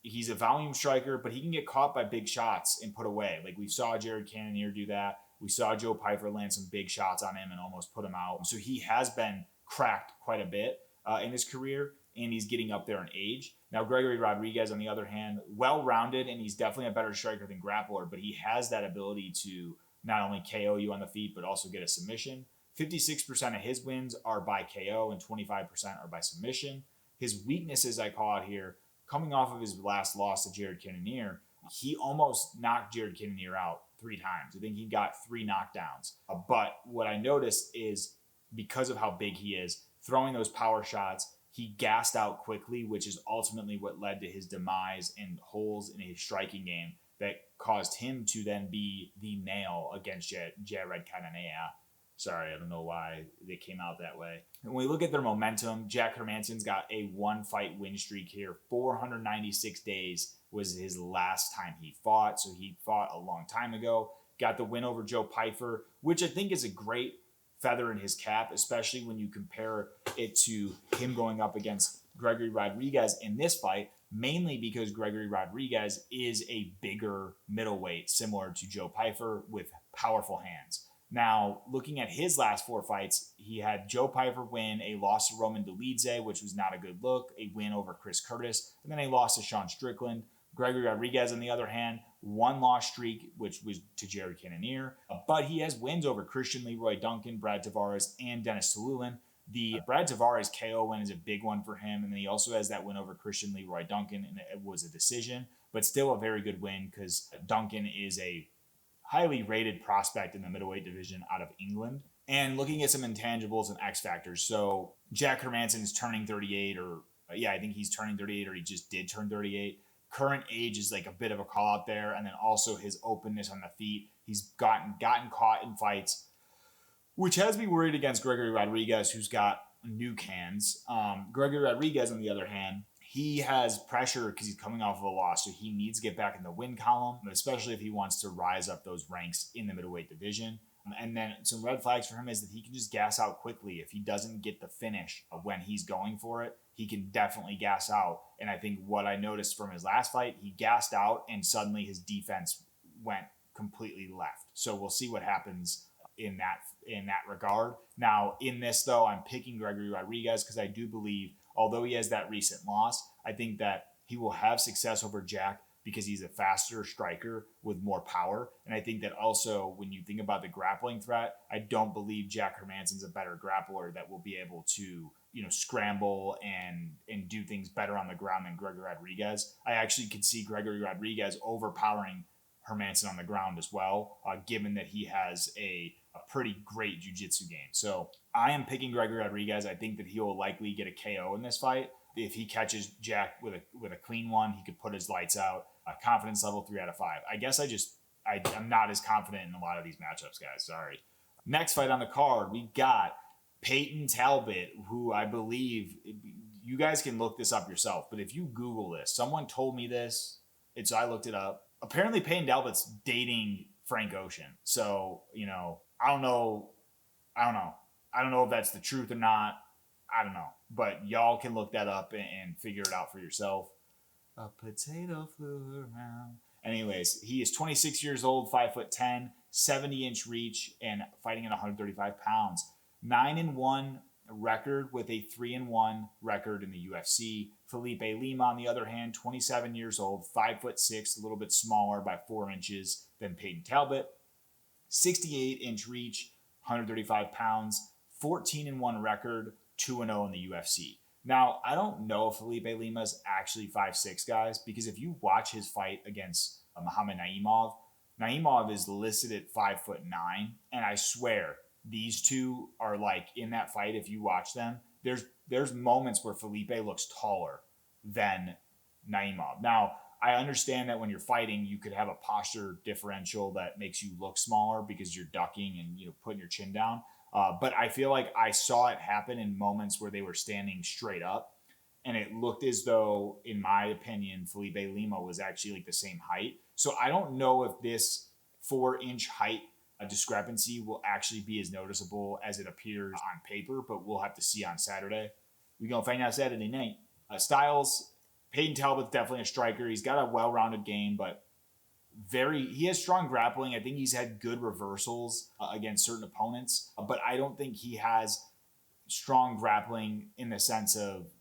he's a volume striker, but he can get caught by big shots and put away. We saw Jared Cannonier do that. We saw Joe Pyfer land some big shots on him and almost put him out. So he has been cracked quite a bit in his career, and he's getting up there in age. Now, Gregory Rodrigues, on the other hand, well-rounded, and he's definitely a better striker than grappler, but he has that ability to not only KO you on the feet, but also get a submission. 56% of his wins are by KO and 25% are by submission. His weaknesses I call out here, coming off of his last loss to Jared Cannonier, he almost knocked Jared Cannonier out 3 times. I think he got 3 knockdowns. But what I noticed is because of how big he is, throwing those power shots, he gassed out quickly, which is ultimately what led to his demise and holes in his striking game that caused him to then be the nail against Jared Cannonier. Sorry, I don't know why they came out that way. And when we look at their momentum, Jack Hermansson's got a 1-fight win streak here. 496 days was his last time he fought. So he fought a long time ago. Got the win over Joe Pyfer, which I think is a great feather in his cap, especially when you compare it to him going up against Gregory Rodrigues in this fight, mainly because Gregory Rodrigues is a bigger middleweight, similar to Joe Pyfer, with powerful hands. Now, looking at his last 4 fights, he had Joe Piper win, a loss to Roman Dolidze, which was not a good look, a win over Chris Curtis, and then a loss to Sean Strickland. Gregory Rodrigues, on the other hand, 1-loss streak, which was to Jared Cannonier, but he has wins over Christian Leroy Duncan, Brad Tavares, and Dennis Salullin. The Brad Tavares KO win is a big one for him, and then he also has that win over Christian Leroy Duncan, and it was a decision, but still a very good win because Duncan is a highly rated prospect in the middleweight division out of England. And looking at some intangibles and X factors, so Jack Hermansson is turning 38, I think he's turning 38, or he just did turn 38. Current age is like a bit of a call out there, and then also his openness on the feet. He's gotten caught in fights, which has me worried against Gregory Rodrigues, who's got nuke hands. Gregory Rodrigues, on the other hand, he has pressure because he's coming off of a loss, so he needs to get back in the win column, especially if he wants to rise up those ranks in the middleweight division. And then some red flags for him is that he can just gas out quickly. If he doesn't get the finish when he's going for it, he can definitely gas out. And I think what I noticed from his last fight, he gassed out and suddenly his defense went completely left. So we'll see what happens in that regard. Now, in this, though, I'm picking Gregory Rodrigues because I do believe, although he has that recent loss, I think that he will have success over Jack because he's a faster striker with more power. And I think that also when you think about the grappling threat, I don't believe Jack Hermansson's a better grappler that will be able to, scramble and do things better on the ground than Gregory Rodrigues. I actually could see Gregory Rodrigues overpowering Hermansson on the ground as well, given that he has a pretty great jiu-jitsu game. So I am picking Gregory Rodrigues. I think that he will likely get a KO in this fight. If he catches Jack with a clean one, he could put his lights out. Confidence level 3 out of 5. I guess I'm not as confident in a lot of these matchups, guys. Sorry. Next fight on the card, we got Payton Talbott, who I believe, you guys can look this up yourself, but if you Google this, someone told me this, so I looked it up. Apparently Payton Talbott's dating Frank Ocean. So, I don't know. I don't know if that's the truth or not. I don't know. But y'all can look that up and figure it out for yourself. A potato flew around. Anyways, he is 26 years old, 5'10", 70-inch reach, and fighting at 135 pounds. 9-1 record with a 3-1 record in the UFC. Felipe Lima, on the other hand, 27 years old, 5'6", a little bit smaller by 4 inches than Payton Talbott. 68-inch reach, 135 pounds, 14-1 record, 2-0 in the UFC. Now, I don't know if Felipe Lima is actually 5'6", guys, because if you watch his fight against Muhammad Naimov is listed at 5'9", and I swear these two are like in that fight. If you watch them, there's moments where Felipe looks taller than Naimov. Now, I understand that when you're fighting, you could have a posture differential that makes you look smaller because you're ducking and putting your chin down. But I feel like I saw it happen in moments where they were standing straight up, and it looked as though, in my opinion, Felipe Lima was actually like the same height. So I don't know if this 4-inch height discrepancy will actually be as noticeable as it appears on paper, but we'll have to see on Saturday. We're going to find out Saturday night. Styles, Payton Talbott's definitely a striker. He's got a well-rounded game, but he has strong grappling. I think he's had good reversals against certain opponents, but I don't think he has strong grappling in the sense of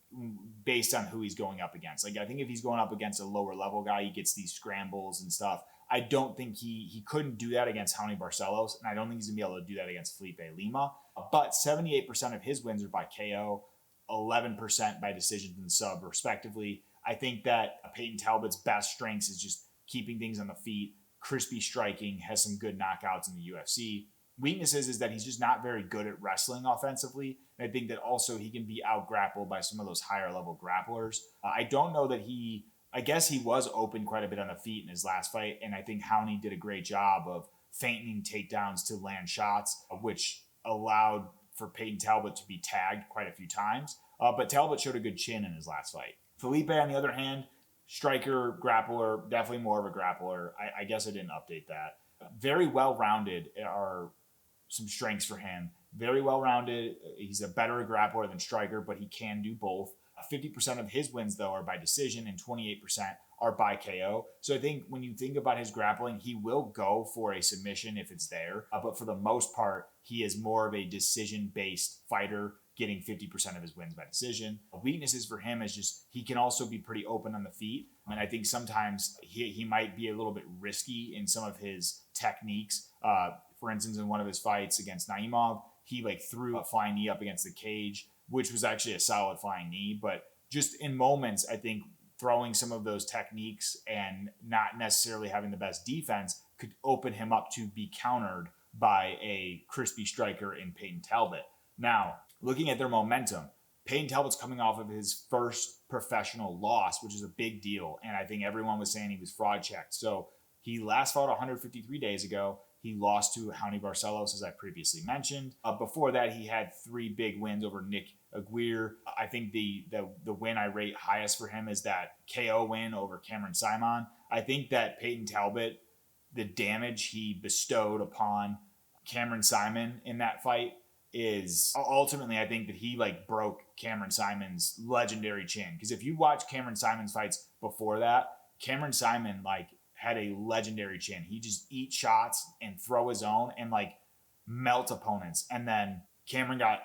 based on who he's going up against. Like, I think if he's going up against a lower level guy, he gets these scrambles and stuff. I don't think he couldn't do that against Raoni Barcelos, and I don't think he's gonna be able to do that against Felipe Lima. But 78% of his wins are by KO, 11% by decision and sub, respectively. I think that Payton Talbott's best strengths is just keeping things on the feet, crispy striking, has some good knockouts in the UFC. Weaknesses is that he's just not very good at wrestling offensively. And I think that also he can be out-grappled by some of those higher-level grapplers. I don't know that I guess he was open quite a bit on the feet in his last fight, and I think Raoni did a great job of feinting takedowns to land shots, which allowed for Payton Talbott to be tagged quite a few times. But Talbott showed a good chin in his last fight. Felipe, on the other hand, striker, grappler, definitely more of a grappler. I guess I didn't update that. Very well-rounded are some strengths for him. very well-rounded. He's a better grappler than striker, but he can do both. 50% of his wins, though, are by decision and 28% are by KO. So I think when you think about his grappling, he will go for a submission if it's there. But for the most part, he is more of a decision-based fighter, getting 50% of his wins by decision. Weaknesses for him is just he can also be pretty open on the feet. And I think sometimes he might be a little bit risky in some of his techniques. For instance, in one of his fights against Naimov, he threw a flying knee up against the cage, which was actually a solid flying knee. But just in moments, I think throwing some of those techniques and not necessarily having the best defense could open him up to be countered by a crispy striker in Payton Talbott. Now, looking at their momentum, Payton Talbott's coming off of his first professional loss, which is a big deal. And I think everyone was saying he was fraud checked. So he last fought 153 days ago. He lost to Raoni Barcelos, as I previously mentioned. Before that, he had 3 big wins over Nick Aguirre. I think the win I rate highest for him is that KO win over Cameron Simon. I think that Payton Talbott, the damage he bestowed upon Cameron Simon in that fight is ultimately, I think that he broke Cameron Simon's legendary chin. Because if you watch Cameron Simon's fights before that, Cameron Simon had a legendary chin. He just eat shots and throw his own and melt opponents. And then Cameron got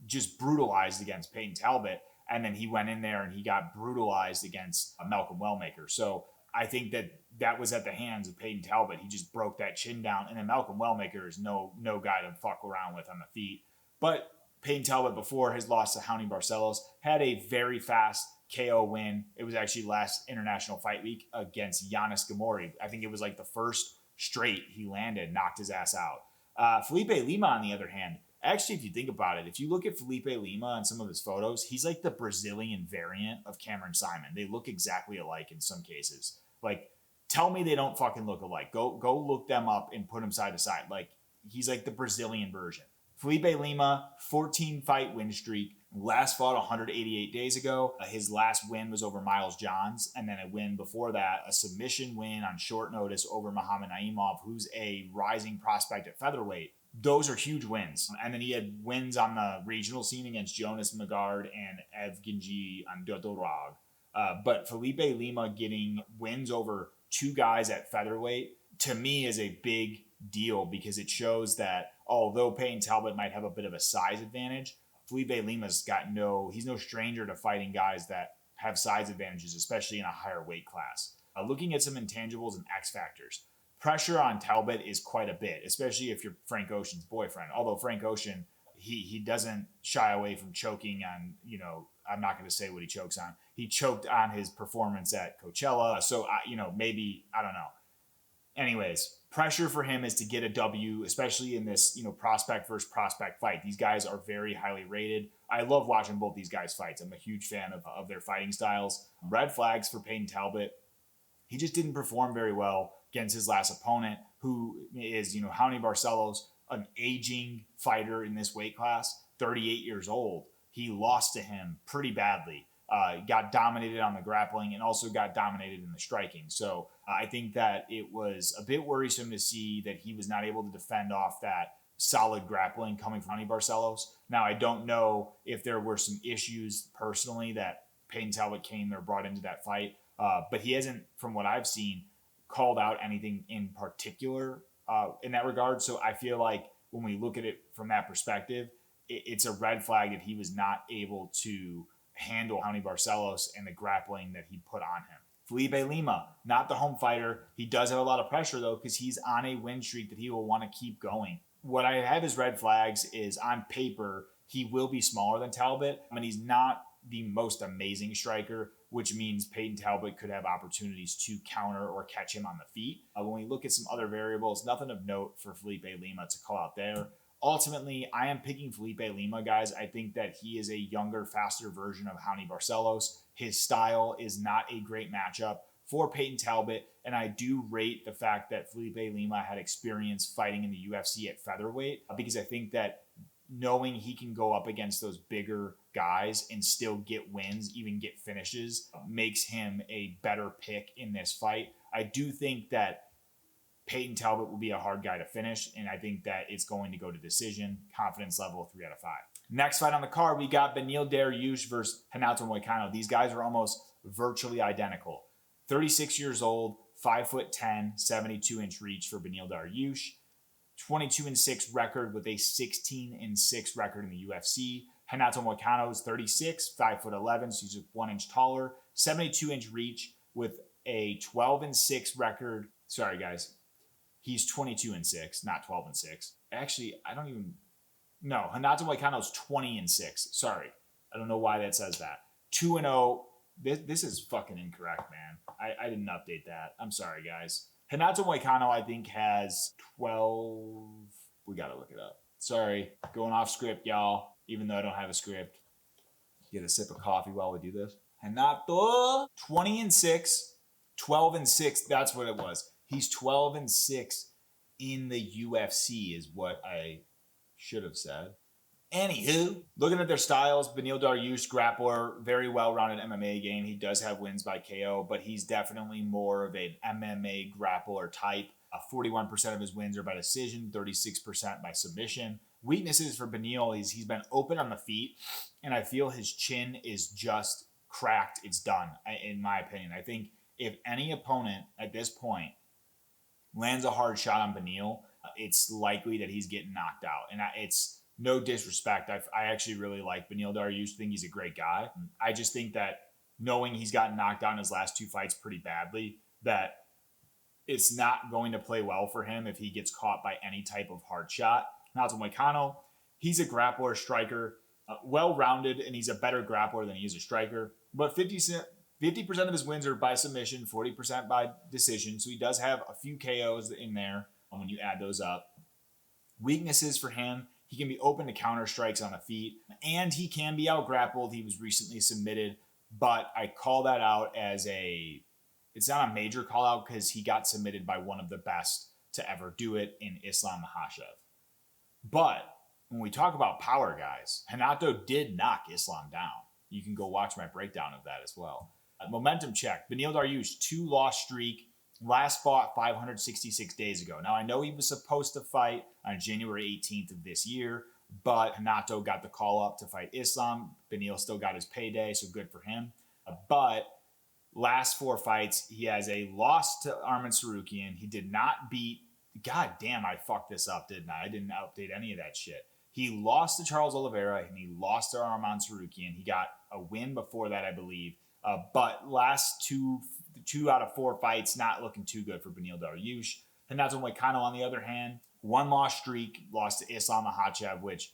just brutalized against Payton Talbott. And then he went in there and he got brutalized against Malcolm Wellmaker. So I think that was at the hands of Payton Talbott. He just broke that chin down. And then Malcolm Wellmaker is no guy to fuck around with on the feet. But Payton Talbott, before his loss to Raoni Barcelos, had a very fast KO win. It was actually last International Fight Week against Giannis Gamori. I think it was the first straight he landed, knocked his ass out. Felipe Lima, on the other hand, actually, if you think about it, if you look at Felipe Lima and some of his photos, he's the Brazilian variant of Cameron Simon. They look exactly alike in some cases. Tell me they don't fucking look alike. Go look them up and put them side to side. He's the Brazilian version. Felipe Lima, 14-fight win streak. Last fought 188 days ago. His last win was over Miles Johns. And then a win before that, a submission win on short notice over Muhammad Naimov, who's a rising prospect at featherweight. Those are huge wins. And then he had wins on the regional scene against Jonas Magard and Evgenji Andodorog. But Felipe Lima getting wins over 2 guys at featherweight, to me, is a big deal because it shows that although Payton Talbott might have a bit of a size advantage, Felipe Lima's he's no stranger to fighting guys that have size advantages, especially in a higher weight class. Looking at some intangibles and X factors, pressure on Talbott is quite a bit, especially if you're Frank Ocean's boyfriend. Although Frank Ocean, he doesn't shy away from choking on, I'm not going to say what he chokes on. He choked on his performance at Coachella. So, maybe, I don't know. Anyways, pressure for him is to get a W, especially in this, prospect versus prospect fight. These guys are very highly rated. I love watching both these guys' fights. I'm a huge fan of their fighting styles. Red flags for Payton Talbott. He just didn't perform very well against his last opponent, who is, Raoni Barcelos, an aging fighter in this weight class, 38 years old. He lost to him pretty badly. Got dominated on the grappling and also got dominated in the striking. So I think that it was a bit worrisome to see that he was not able to defend off that solid grappling coming from Raoni Barcelos. Now, I don't know if there were some issues personally that Payton Talbott came or brought into that fight, but he hasn't, from what I've seen, called out anything in particular in that regard. So I feel like when we look at it from that perspective, it's a red flag that he was not able to handle Raoni Barcelos and the grappling that he put on him. Felipe Lima, not the home fighter. He does have a lot of pressure, though, because he's on a win streak that he will want to keep going. What I have as red flags is, on paper, he will be smaller than Talbott. I mean, he's not the most amazing striker, which means Payton Talbott could have opportunities to counter or catch him on the feet. When we look at some other variables, nothing of note for Felipe Lima to call out there. Ultimately, I am picking Felipe Lima, guys. I think that he is a younger, faster version of Raoni Barcelos. His style is not a great matchup for Payton Talbott, and I do rate the fact that Felipe Lima had experience fighting in the UFC at featherweight, because I think that knowing he can go up against those bigger guys and still get wins, even get finishes, makes him a better pick in this fight. I do think that Payton Talbott will be a hard guy to finish, and I think that it's going to go to decision. Confidence level 3 out of 5. Next fight on the card, we got Beneil Dariush versus Renato Moicano. These guys are almost virtually identical. 36 years old, 5'10", 72-inch reach for Beneil Dariush. 22-6 record with a 16-6 record in the UFC. Renato Moicano is 36, 5'11", so he's 1 inch taller. 72-inch reach with a 12-6 record. Sorry, guys. He's 22-6, not 12-6. Actually, No, Renato Moicano's 20-6. Sorry. I don't know why that says that. 2-0. This is fucking incorrect, man. I didn't update that. I'm sorry, guys. Renato Moicano, I think, has 12. We got to look it up. Sorry. Going off script, y'all, even though I don't have a script. Get a sip of coffee while we do this. Renato, 20-6, 12-6. That's what it was. He's 12-6 in the UFC is what I should have said. Anywho, looking at their styles, Beneil Dariush, grappler, very well-rounded MMA game. He does have wins by KO, but he's definitely more of an MMA grappler type. 41% of his wins are by decision, 36% by submission. Weaknesses for Beneil is he's been open on the feet, and I feel his chin is just cracked. It's done, in my opinion. I think if any opponent at this point lands a hard shot on Beneil, it's likely that he's getting knocked out. And it's no disrespect. I actually really like Beneil Dariush. I think he's a great guy. I just think that knowing he's gotten knocked out in his last 2 fights pretty badly, that it's not going to play well for him if he gets caught by any type of hard shot. Renato Moicano, he's a grappler, striker, well-rounded, and he's a better grappler than he is a striker. But 50% of his wins are by submission, 40% by decision. So he does have a few KOs in there when you add those up. Weaknesses for him, he can be open to counter strikes on the feet, and he can be out-grappled. He was recently submitted, but I call that out as it's not a major call-out because he got submitted by one of the best to ever do it in Islam Makhachev. But when we talk about power guys, Renato did knock Islam down. You can go watch my breakdown of that as well. Momentum check. Beneil Dariush, 2-loss streak. Last fought 566 days ago. Now, I know he was supposed to fight on January 18th of this year, but Renato got the call up to fight Islam. Beneil still got his payday, so good for him. But last 4 fights, he has a loss to Arman Tsarukyan. He did not beat... God damn, I fucked this up, didn't I? I didn't update any of that shit. He lost to Charles Oliveira, and he lost to Arman Tsarukyan. He got a win before that, I believe. But last 2 out of 4 fights, not looking too good for Beneil Dariush. Renato Moicano, on the other hand, 1-loss streak, lost to Islam Makhachev, which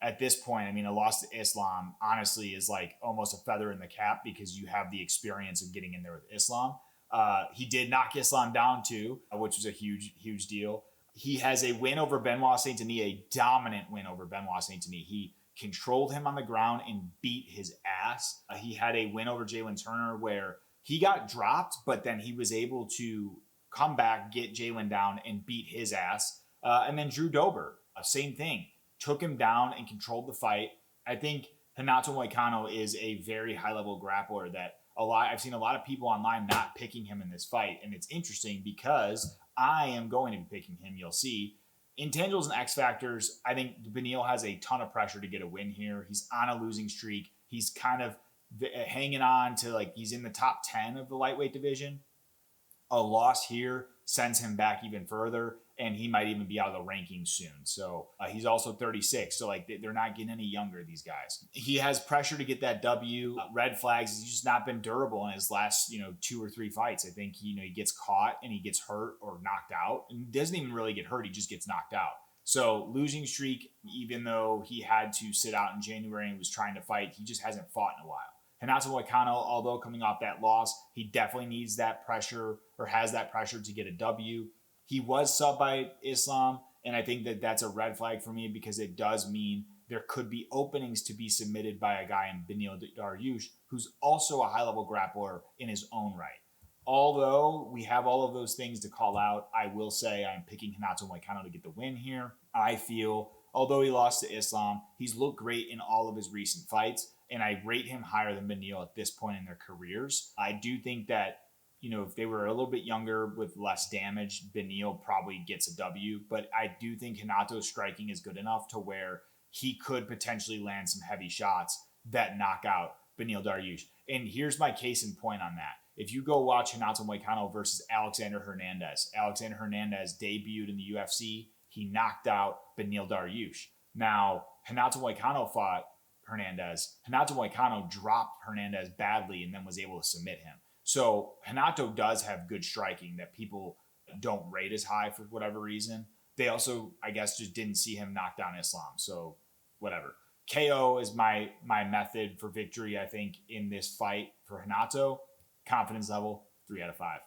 at this point, I mean, a loss to Islam, honestly, is like almost a feather in the cap because you have the experience of getting in there with Islam. He did knock Islam down too, which was a huge, huge deal. He has a win over Benoit Saint-Denis, a dominant win over Benoit Saint-Denis. He controlled him on the ground and beat his ass. He had a win over Jalen Turner where he got dropped, but then he was able to come back, get Jalen down, and beat his ass. And then Drew Dober, same thing. Took him down and controlled the fight. I think Renato Moicano is a very high-level grappler that I've seen a lot of people online not picking him in this fight. And it's interesting because I am going to be picking him, you'll see. Intangibles and X factors, I think Beneil has a ton of pressure to get a win here. He's on a losing streak. He's kind of hanging on to he's in the top 10 of the lightweight division. A loss here sends him back even further, and he might even be out of the rankings soon. So he's also 36. So they're not getting any younger, these guys. He has pressure to get that W. Red flags. He's just not been durable in his last 2 or 3 fights. I think he gets caught and he gets hurt or knocked out, and doesn't even really get hurt. He just gets knocked out. So losing streak, even though he had to sit out in January and was trying to fight, he just hasn't fought in a while. Renato Moicano, although coming off that loss, he definitely needs that pressure or has that pressure to get a W. He was subbed by Islam, and I think that that's a red flag for me because it does mean there could be openings to be submitted by a guy in Beneil Dariush, who's also a high-level grappler in his own right. Although we have all of those things to call out, I will say I'm picking Renato Moicano to get the win here. I feel, although he lost to Islam, he's looked great in all of his recent fights, and I rate him higher than Beneil at this point in their careers. I do think that if they were a little bit younger with less damage, Beneil probably gets a W. But I do think Hinato's striking is good enough to where he could potentially land some heavy shots that knock out Beneil Dariush. And here's my case in point on that. If you go watch Renato Moicano versus Alexander Hernandez debuted in the UFC. He knocked out Beneil Dariush. Now, Renato Moicano fought Hernandez. Renato Moicano dropped Hernandez badly and then was able to submit him. So Renato does have good striking that people don't rate as high for whatever reason. They also, I guess, just didn't see him knock down Islam. So whatever. KO is my method for victory, I think, in this fight for Renato. Confidence level, 3 out of 5.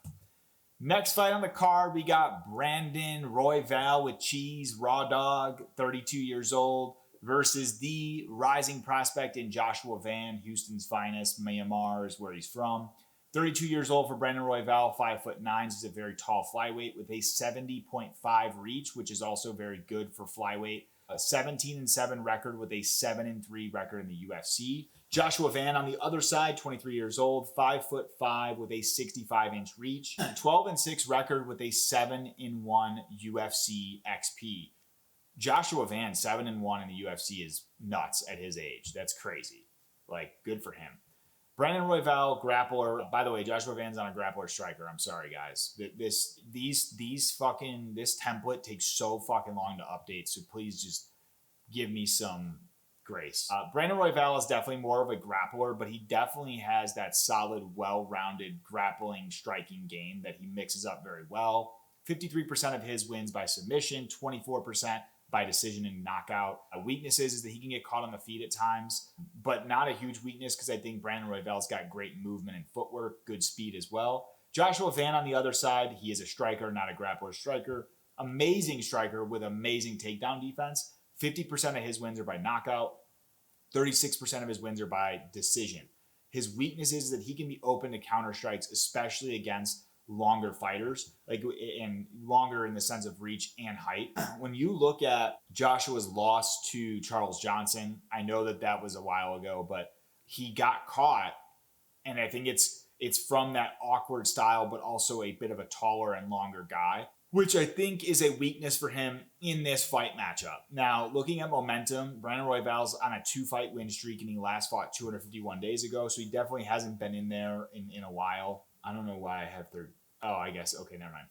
Next fight on the card, we got Brandon Royval with cheese, raw dog, 32 years old, versus the rising prospect in Joshua Van, Houston's finest. Myanmar is where he's from. 32 years old for Brandon Royval, 5'9". He's a very tall flyweight with a 70.5 reach, which is also very good for flyweight. A 17-7 record with a 7-3 record in the UFC. Joshua Van on the other side, 23 years old, 5'5" with a 65-inch reach. 12-6 record with a 7-1 UFC XP. Joshua Van, 7-1 in the UFC is nuts at his age. That's crazy. Like, good for him. Brandon Royval, grappler. By the way, Joshua Van's on a grappler striker. I'm sorry, guys. This template takes so fucking long to update. So please just give me some grace. Brandon Royval is definitely more of a grappler, but he definitely has that solid, well-rounded grappling striking game that he mixes up very well. 53% of his wins by submission, 24% by decision and knockout. Weaknesses is that he can get caught on the feet at times, but not a huge weakness because I think Brandon Royval's got great movement and footwork, good speed as well. Joshua Van on the other side, he is a striker, not a grappler striker. Amazing striker with amazing takedown defense. 50% of his wins are by knockout. 36% of his wins are by decision. His weakness is that he can be open to counter strikes, especially against longer fighters, and longer in the sense of reach and height. When you look at Joshua's loss to Charles Johnson, I know that was a while ago, but he got caught, and I think it's from that awkward style, but also a bit of a taller and longer guy, which I think is a weakness for him in this fight matchup. Now, looking at momentum, Brandon Royval's on a 2-fight win streak, and he last fought 251 days ago, so he definitely hasn't been in there in a while. I don't know why I have third. Oh, I guess. Okay, never mind.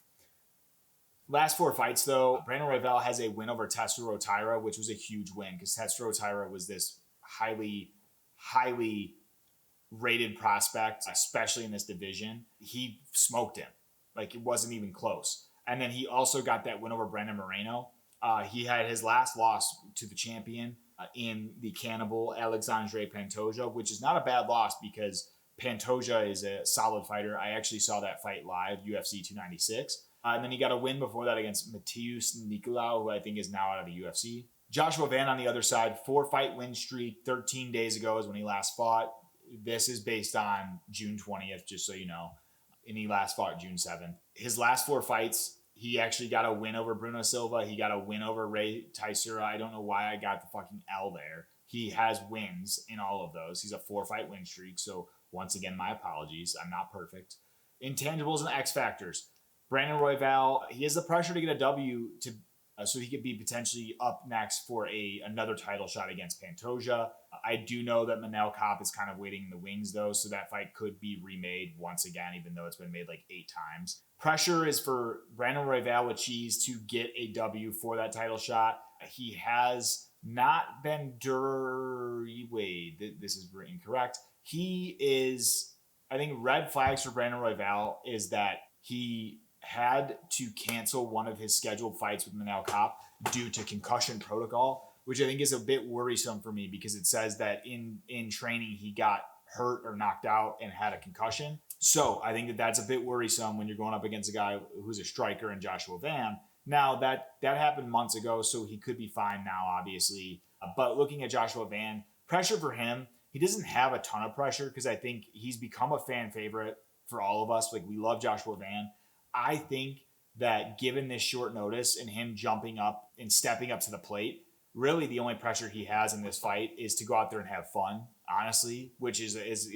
Last 4 fights, though, Brandon Royval has a win over Tetsuro Taira, which was a huge win because Tetsuro Taira was this highly, highly rated prospect, especially in this division. He smoked him. Like, it wasn't even close. And then he also got that win over Brandon Moreno. He had his last loss to the champion in the Cannibal Alexandre Pantoja, which is not a bad loss because Pantoja is a solid fighter. I actually saw that fight live, UFC 296. And then he got a win before that against Matheus Nicolau, who I think is now out of the UFC. Joshua Van on the other side, 4-fight win streak, 13 days ago is when he last fought. This is based on June 20th, just so you know. And he last fought June 7th. His last 4 fights, he actually got a win over Bruno Silva. He got a win over Ray Taisura. I don't know why I got the fucking L there. He has wins in all of those. He's a 4-fight win streak, so once again, my apologies. I'm not perfect. Intangibles and X factors. Brandon Royval, he has the pressure to get a W so he could be potentially up next for another title shot against Pantoja. I do know that Manel Kopp is kind of waiting in the wings, though, so that fight could be remade once again, even though it's been made like 8 times. Pressure is for Brandon Royval with cheese to get a W for that title shot. He has not been this is incorrect. He is, I think red flags for Brandon Royval is that he had to cancel one of his scheduled fights with Manel Kopp due to concussion protocol, which I think is a bit worrisome for me because it says that in training he got hurt or knocked out and had a concussion. So I think that's a bit worrisome when you're going up against a guy who's a striker in Joshua Van. Now that happened months ago, so he could be fine now, obviously. But looking at Joshua Van, pressure for him, he doesn't have a ton of pressure because I think he's become a fan favorite for all of us. Like, we love Joshua Van. I think that given this short notice and him jumping up and stepping up to the plate, really the only pressure he has in this fight is to go out there and have fun, honestly, which is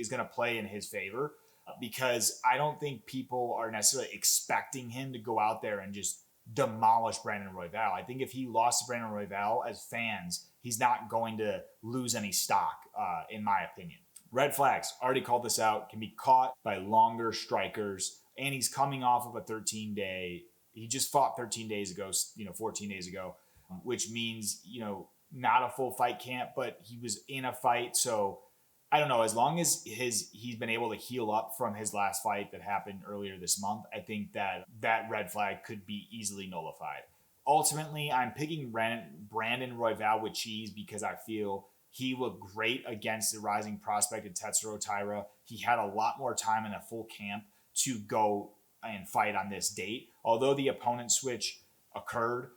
going to play in his favor because I don't think people are necessarily expecting him to go out there and just demolish Brandon Royval. I think if he lost to Brandon Royval as fans, he's not going to lose any stock, in my opinion. Red flags, already called this out, can be caught by longer strikers, and he's coming off of a 13-day. He just fought 13 days ago, 14 days ago, which means, not a full fight camp, but he was in a fight. So I don't know, as long as he's been able to heal up from his last fight that happened earlier this month, I think that red flag could be easily nullified. Ultimately, I'm picking Brandon Royval with cheese because I feel he looked great against the rising prospect of Tetsuro Taira. He had a lot more time in a full camp to go and fight on this date. Although the opponent switch occurred,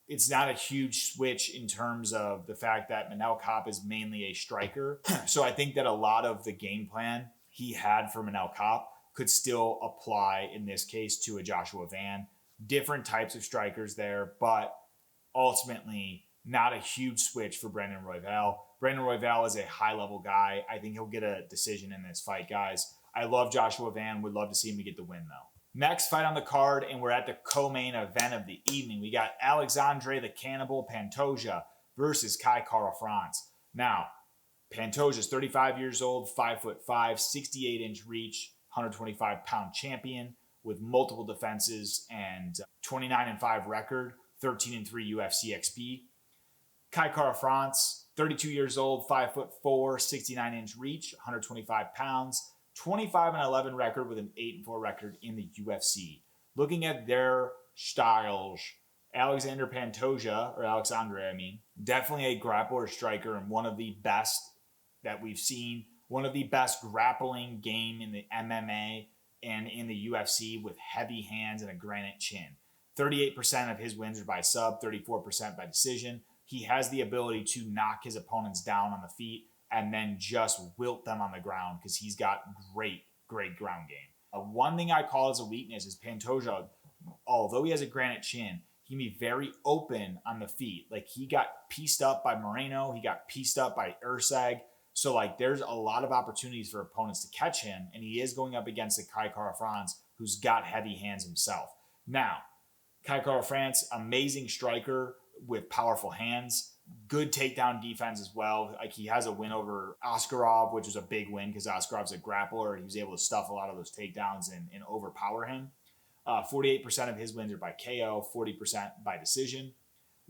it's not a huge switch in terms of the fact that Manel Kape is mainly a striker. So I think that a lot of the game plan he had for Manel Kape could still apply in this case to a Joshua Van. Different types of strikers there, but ultimately not a huge switch for Brandon Royval. Brandon Royval is a high-level guy. I think he'll get a decision in this fight, guys. I love Joshua Van. Would love to see him get the win, though. Next fight on the card, and we're at the co-main event of the evening. We got Alexandre the Cannibal Pantoja versus Kai Kara-France. Now, Pantoja's 35 years old, 5'5", 68-inch reach, 125-pound champion with multiple defenses and 29-5 record, 13-3 UFC XP. Kai Kara-France, 32 years old, 5'4", 69-inch reach, 125 pounds, 25-11 record with an 8-4 record in the UFC. Looking at their styles, Alexandre, definitely a grappler striker and one of the best that we've seen. One of the best grappling game in the MMA and in the UFC with heavy hands and a granite chin. 38% of his wins are by sub, 34% by decision. He has the ability to knock his opponents down on the feet and then just wilt them on the ground because he's got great ground game. One thing I call as a weakness is Pantoja, although he has a granite chin, he can be very open on the feet. Like, he got pieced up by Moreno. He got pieced up by Ursag. So, there's a lot of opportunities for opponents to catch him, and he is going up against a Kai Kara-France who's got heavy hands himself. Now, Kai Kara-France, amazing striker with powerful hands. Good takedown defense as well. He has a win over Askarov, which is a big win because Askarov's a grappler. He was able to stuff a lot of those takedowns and overpower him. 48% of his wins are by KO, 40% by decision.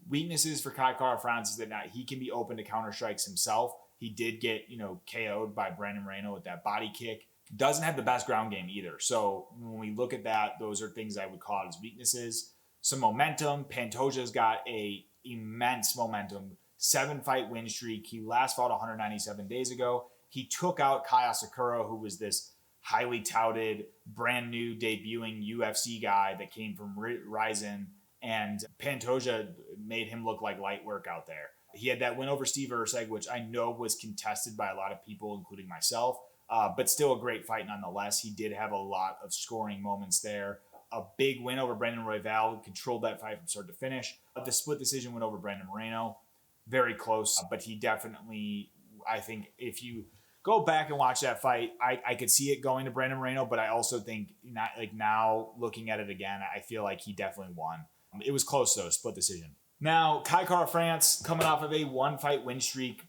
Weaknesses for Kai Kara-France is that he can be open to counter strikes himself. He did get, KO'd by Brandon Moreno with that body kick. Doesn't have the best ground game either. So when we look at that, those are things I would call out as weaknesses. Some momentum. Pantoja's got a immense momentum. 7-fight win streak. He last fought 197 days ago. He took out Kai Asakura, who was this highly touted, brand new debuting UFC guy that came from Ryzen, and Pantoja made him look like light work out there. He had that win over Steve Ursag, which I know was contested by a lot of people, including myself, but still a great fight nonetheless. He did have a lot of scoring moments there. A big win over Brandon Royval, controlled that fight from start to finish. The split decision win over Brandon Moreno, very close, but he definitely, I think if you go back and watch that fight, I could see it going to Brandon Moreno, but I also think now looking at it again, I feel like he definitely won. It was close though, split decision. Now, Kai Kara-France coming off of a 1-fight win streak,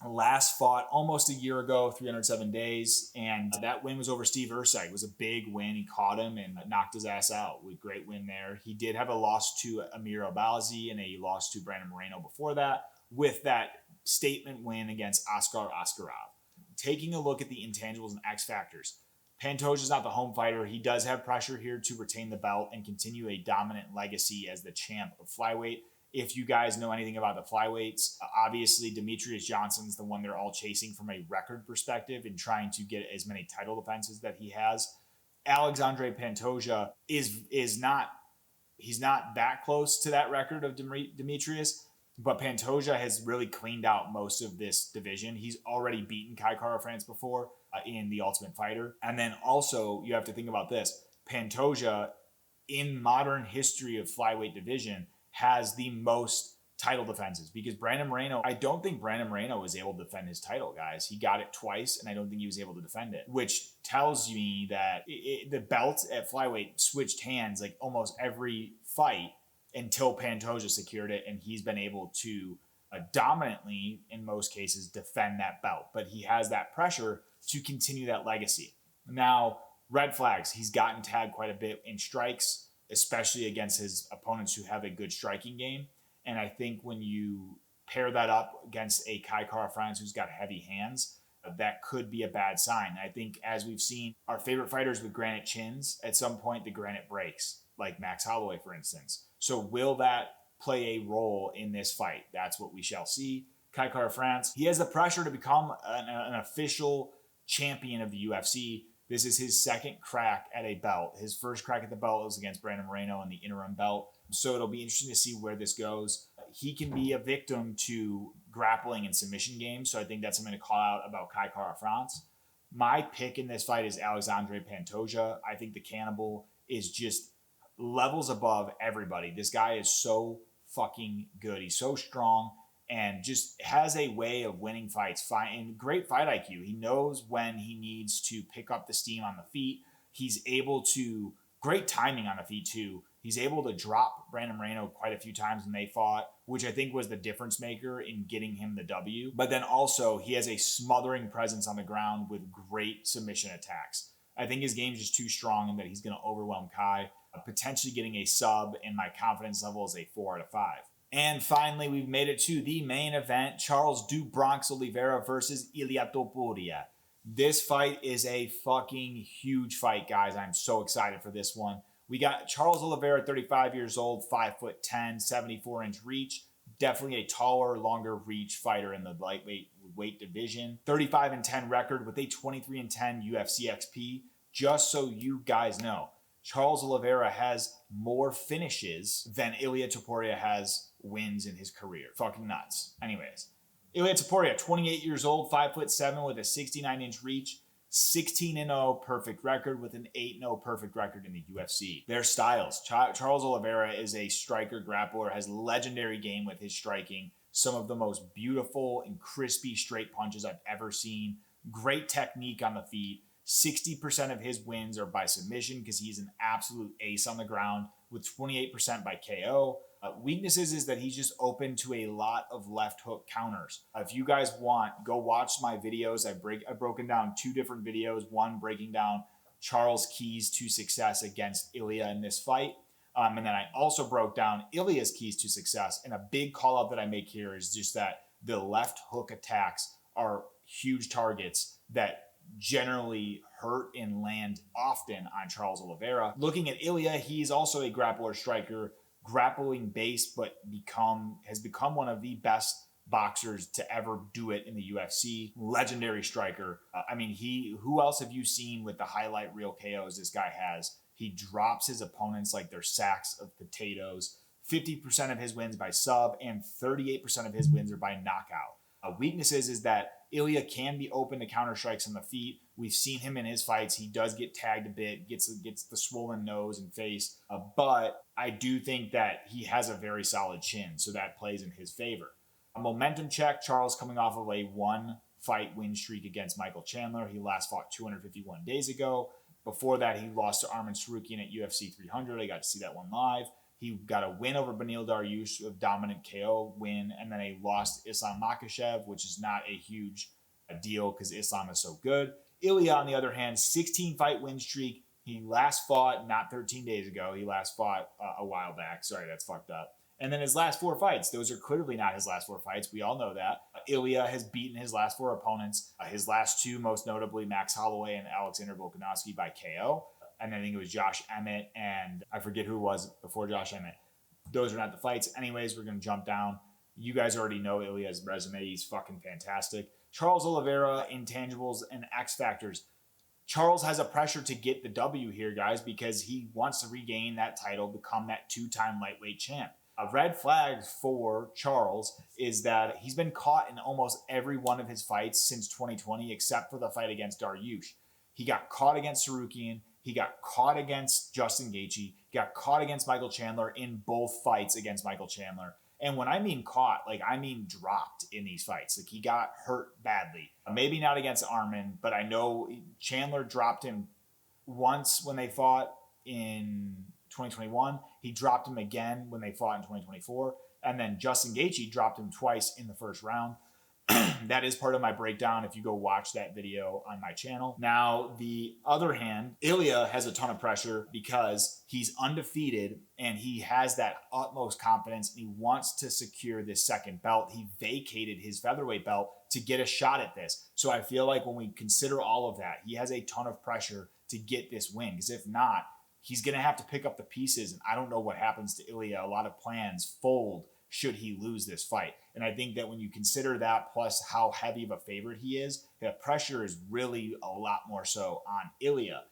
last fought almost a year ago, 307 days, and that win was over Steve Ursag. It was a big win. He caught him and knocked his ass out with great win there. He did have a loss to Amir Albazi and a loss to Brandon Moreno before that, with that statement win against Askar Askarov. Taking a look at the intangibles and X factors, Pantoja's not the home fighter. He does have pressure here to retain the belt and continue a dominant legacy as the champ of flyweight. If you guys know anything about the flyweights, obviously Demetrius Johnson's the one they're all chasing from a record perspective and trying to get as many title defenses that he has. Alexandre Pantoja is not that close to that record of Demetrius, but Pantoja has really cleaned out most of this division. He's already beaten Kai Kara-France before in The Ultimate Fighter. And then also you have to think about this. Pantoja, in modern history of flyweight division, has the most title defenses, because Brandon Moreno, I don't think Brandon Moreno was able to defend his title, guys. He got it twice, and I don't think he was able to defend it, which tells me that the belt at flyweight switched hands like almost every fight until Pantoja secured it, and he's been able to dominantly, in most cases, defend that belt. But he has that pressure to continue that legacy. Now, red flags. He's gotten tagged quite a bit in strikes, especially against his opponents who have a good striking game. And I think when you pair that up against a Kai Kara-France who's got heavy hands, that could be a bad sign. I think, as we've seen, our favorite fighters with granite chins, at some point the granite breaks, like Max Holloway, for instance. So will that play a role in this fight? That's what we shall see. Kai Kara-France, he has the pressure to become an official champion of the UFC. This is his second crack at a belt. His first crack at the belt was against Brandon Moreno in the interim belt. So it'll be interesting to see where this goes. He can be a victim to grappling and submission games. So I think that's something to call out about Kai Kara-France. My pick in this fight is Alexandre Pantoja. I think the Cannibal is just levels above everybody. This guy is so fucking good. He's so strong and just has a way of winning fights. And great fight IQ. He knows when he needs to pick up the steam on the feet. He's able to, great timing on the feet too. He's able to drop Brandon Moreno quite a few times when they fought, which I think was the difference maker in getting him the W. But then also he has a smothering presence on the ground with great submission attacks. I think his game is just too strong and that he's going to overwhelm Kai, potentially getting a sub, and my confidence level is a 4 out of 5. And finally, we've made it to the main event, Charles "Du Bronx" Oliveira versus Ilia Topuria. This fight is a fucking huge fight, guys. I'm so excited for this one. We got Charles Oliveira, 35 years old, 5'10", 74-inch reach. Definitely a taller, longer reach fighter in the lightweight weight division. 35-10 record with a 23-10 UFC XP. Just so you guys know, Charles Oliveira has more finishes than Ilia Topuria has wins in his career. Fucking nuts. Anyways, Ilia Topuria, 28 years old, 5'7" with a 69-inch reach, 16-0 perfect record with an 8-0 perfect record in the UFC. Their styles. Charles Oliveira is a striker grappler, has legendary game with his striking, some of the most beautiful and crispy straight punches I've ever seen. Great technique on the feet. 60% of his wins are by submission because he's an absolute ace on the ground, with 28% by KO. Weaknesses is that he's just open to a lot of left hook counters. If you guys want, go watch my videos. I've broken down 2 different videos. One breaking down Charles' keys to success against Ilia in this fight. And then I also broke down Ilia's keys to success. And a big call out that I make here is just that the left hook attacks are huge targets that generally hurt and land often on Charles Oliveira. Looking at Ilia, he's also a grappler striker, grappling based, but has become one of the best boxers to ever do it in the UFC. Legendary striker. Who else have you seen with the highlight reel KOs this guy has? He drops his opponents like they're sacks of potatoes. 50% of his wins by sub and 38% of his wins are by knockout. Weaknesses is that Ilia can be open to counter strikes on the feet. We've seen him in his fights. He does get tagged a bit, gets the swollen nose and face. But I do think that he has a very solid chin, so that plays in his favor. A momentum check, Charles coming off of a 1-fight win streak against Michael Chandler. He last fought 251 days ago. Before that, he lost to Arman Tsarukyan at UFC 300. I got to see that one live. He got a win over Beneil Dariush, a dominant KO win, and then a loss to Islam Makhachev, which is not a huge deal because Islam is so good. Ilia, on the other hand, 16-fight win streak. He last fought not 13 days ago. He last fought a while back. Sorry, that's fucked up. And then his last 4 fights, those are clearly not his last 4 fights. We all know that. Ilia has beaten his last 4 opponents. His last 2, most notably Max Holloway and Alexander Volkanovski by KO. And I think it was Josh Emmett, and I forget who it was before Josh Emmett. Those are not the fights. Anyways, we're going to jump down. You guys already know Ilia's resume. He's fucking fantastic. Charles Oliveira, intangibles and X factors. Charles has a pressure to get the W here, guys, because he wants to regain that title, become that 2-time lightweight champ. A red flag for Charles is that he's been caught in almost every one of his fights since 2020, except for the fight against Dariush. He got caught against Tsarukyan. He got caught against Justin Gaethje, got caught against Michael Chandler in both fights against Michael Chandler. And when I mean caught, like I mean dropped in these fights. Like he got hurt badly. Maybe not against Armin, but I know Chandler dropped him once when they fought in 2021. He dropped him again when they fought in 2024. And then Justin Gaethje dropped him twice in the first round. That is part of my breakdown if you go watch that video on my channel. Now, the other hand, Ilya has a ton of pressure because he's undefeated and he has that utmost confidence and he wants to secure this second belt. He vacated his featherweight belt to get a shot at this. So I feel like when we consider all of that, he has a ton of pressure to get this win, because if not, he's going to have to pick up the pieces. And I don't know what happens to Ilya. A lot of plans fold should he lose this fight. And I think that when you consider that, plus how heavy of a favorite he is, the pressure is really a lot more so on Ilya.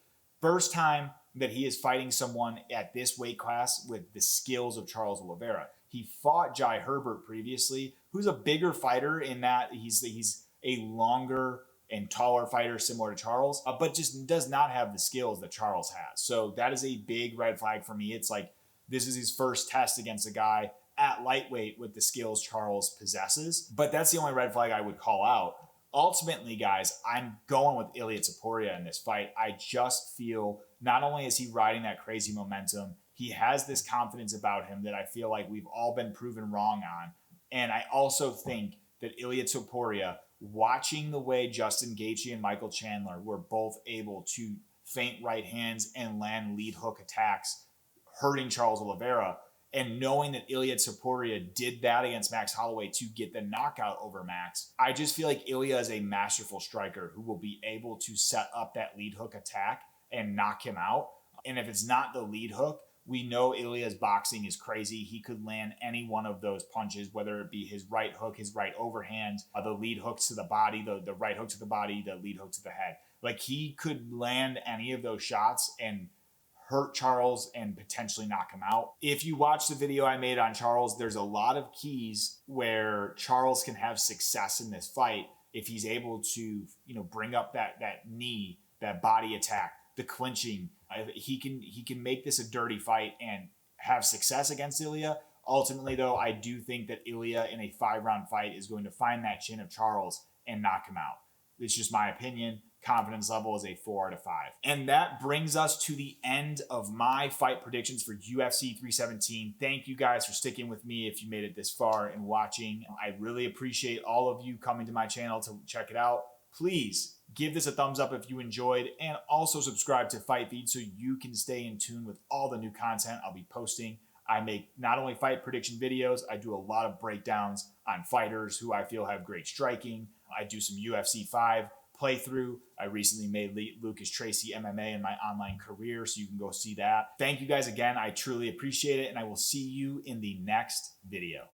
First time that he is fighting someone at this weight class with the skills of Charles Oliveira. He fought Jai Herbert previously, who's a bigger fighter in that he's a longer and taller fighter similar to Charles, but just does not have the skills that Charles has. So that is a big red flag for me. It's like this is his first test against a guy at lightweight with the skills Charles possesses. But that's the only red flag I would call out. Ultimately, guys, I'm going with Ilya Topuria in this fight. I just feel not only is he riding that crazy momentum, he has this confidence about him that I feel like we've all been proven wrong on. And I also think that Ilya Topuria, watching the way Justin Gaethje and Michael Chandler were both able to feint right hands and land lead hook attacks, hurting Charles Oliveira, and knowing that Ilya Topuria did that against Max Holloway to get the knockout over Max, I just feel like Ilya is a masterful striker who will be able to set up that lead hook attack and knock him out. And if it's not the lead hook, we know Ilya's boxing is crazy. He could land any one of those punches, whether it be his right hook, his right overhand, the lead hooks to the body, the right hook to the body, the lead hook to the head. Like he could land any of those shots and hurt Charles and potentially knock him out. If you watch the video I made on Charles, there's a lot of keys where Charles can have success in this fight if he's able to, bring up that knee, that body attack, the clinching. He can make this a dirty fight and have success against Ilya. Ultimately, though, I do think that Ilya in a 5-round fight is going to find that chin of Charles and knock him out. It's just my opinion. Confidence level is a 4 out of 5. And that brings us to the end of my fight predictions for UFC 317. Thank you guys for sticking with me if you made it this far and watching. I really appreciate all of you coming to my channel to check it out. Please give this a thumbs up if you enjoyed, and also subscribe to Fight Feed so you can stay in tune with all the new content I'll be posting. I make not only fight prediction videos, I do a lot of breakdowns on fighters who I feel have great striking. I do some UFC 5 playthrough. I recently made Lucas Tracy MMA in my online career, so you can go see that. Thank you guys again. I truly appreciate it, and I will see you in the next video.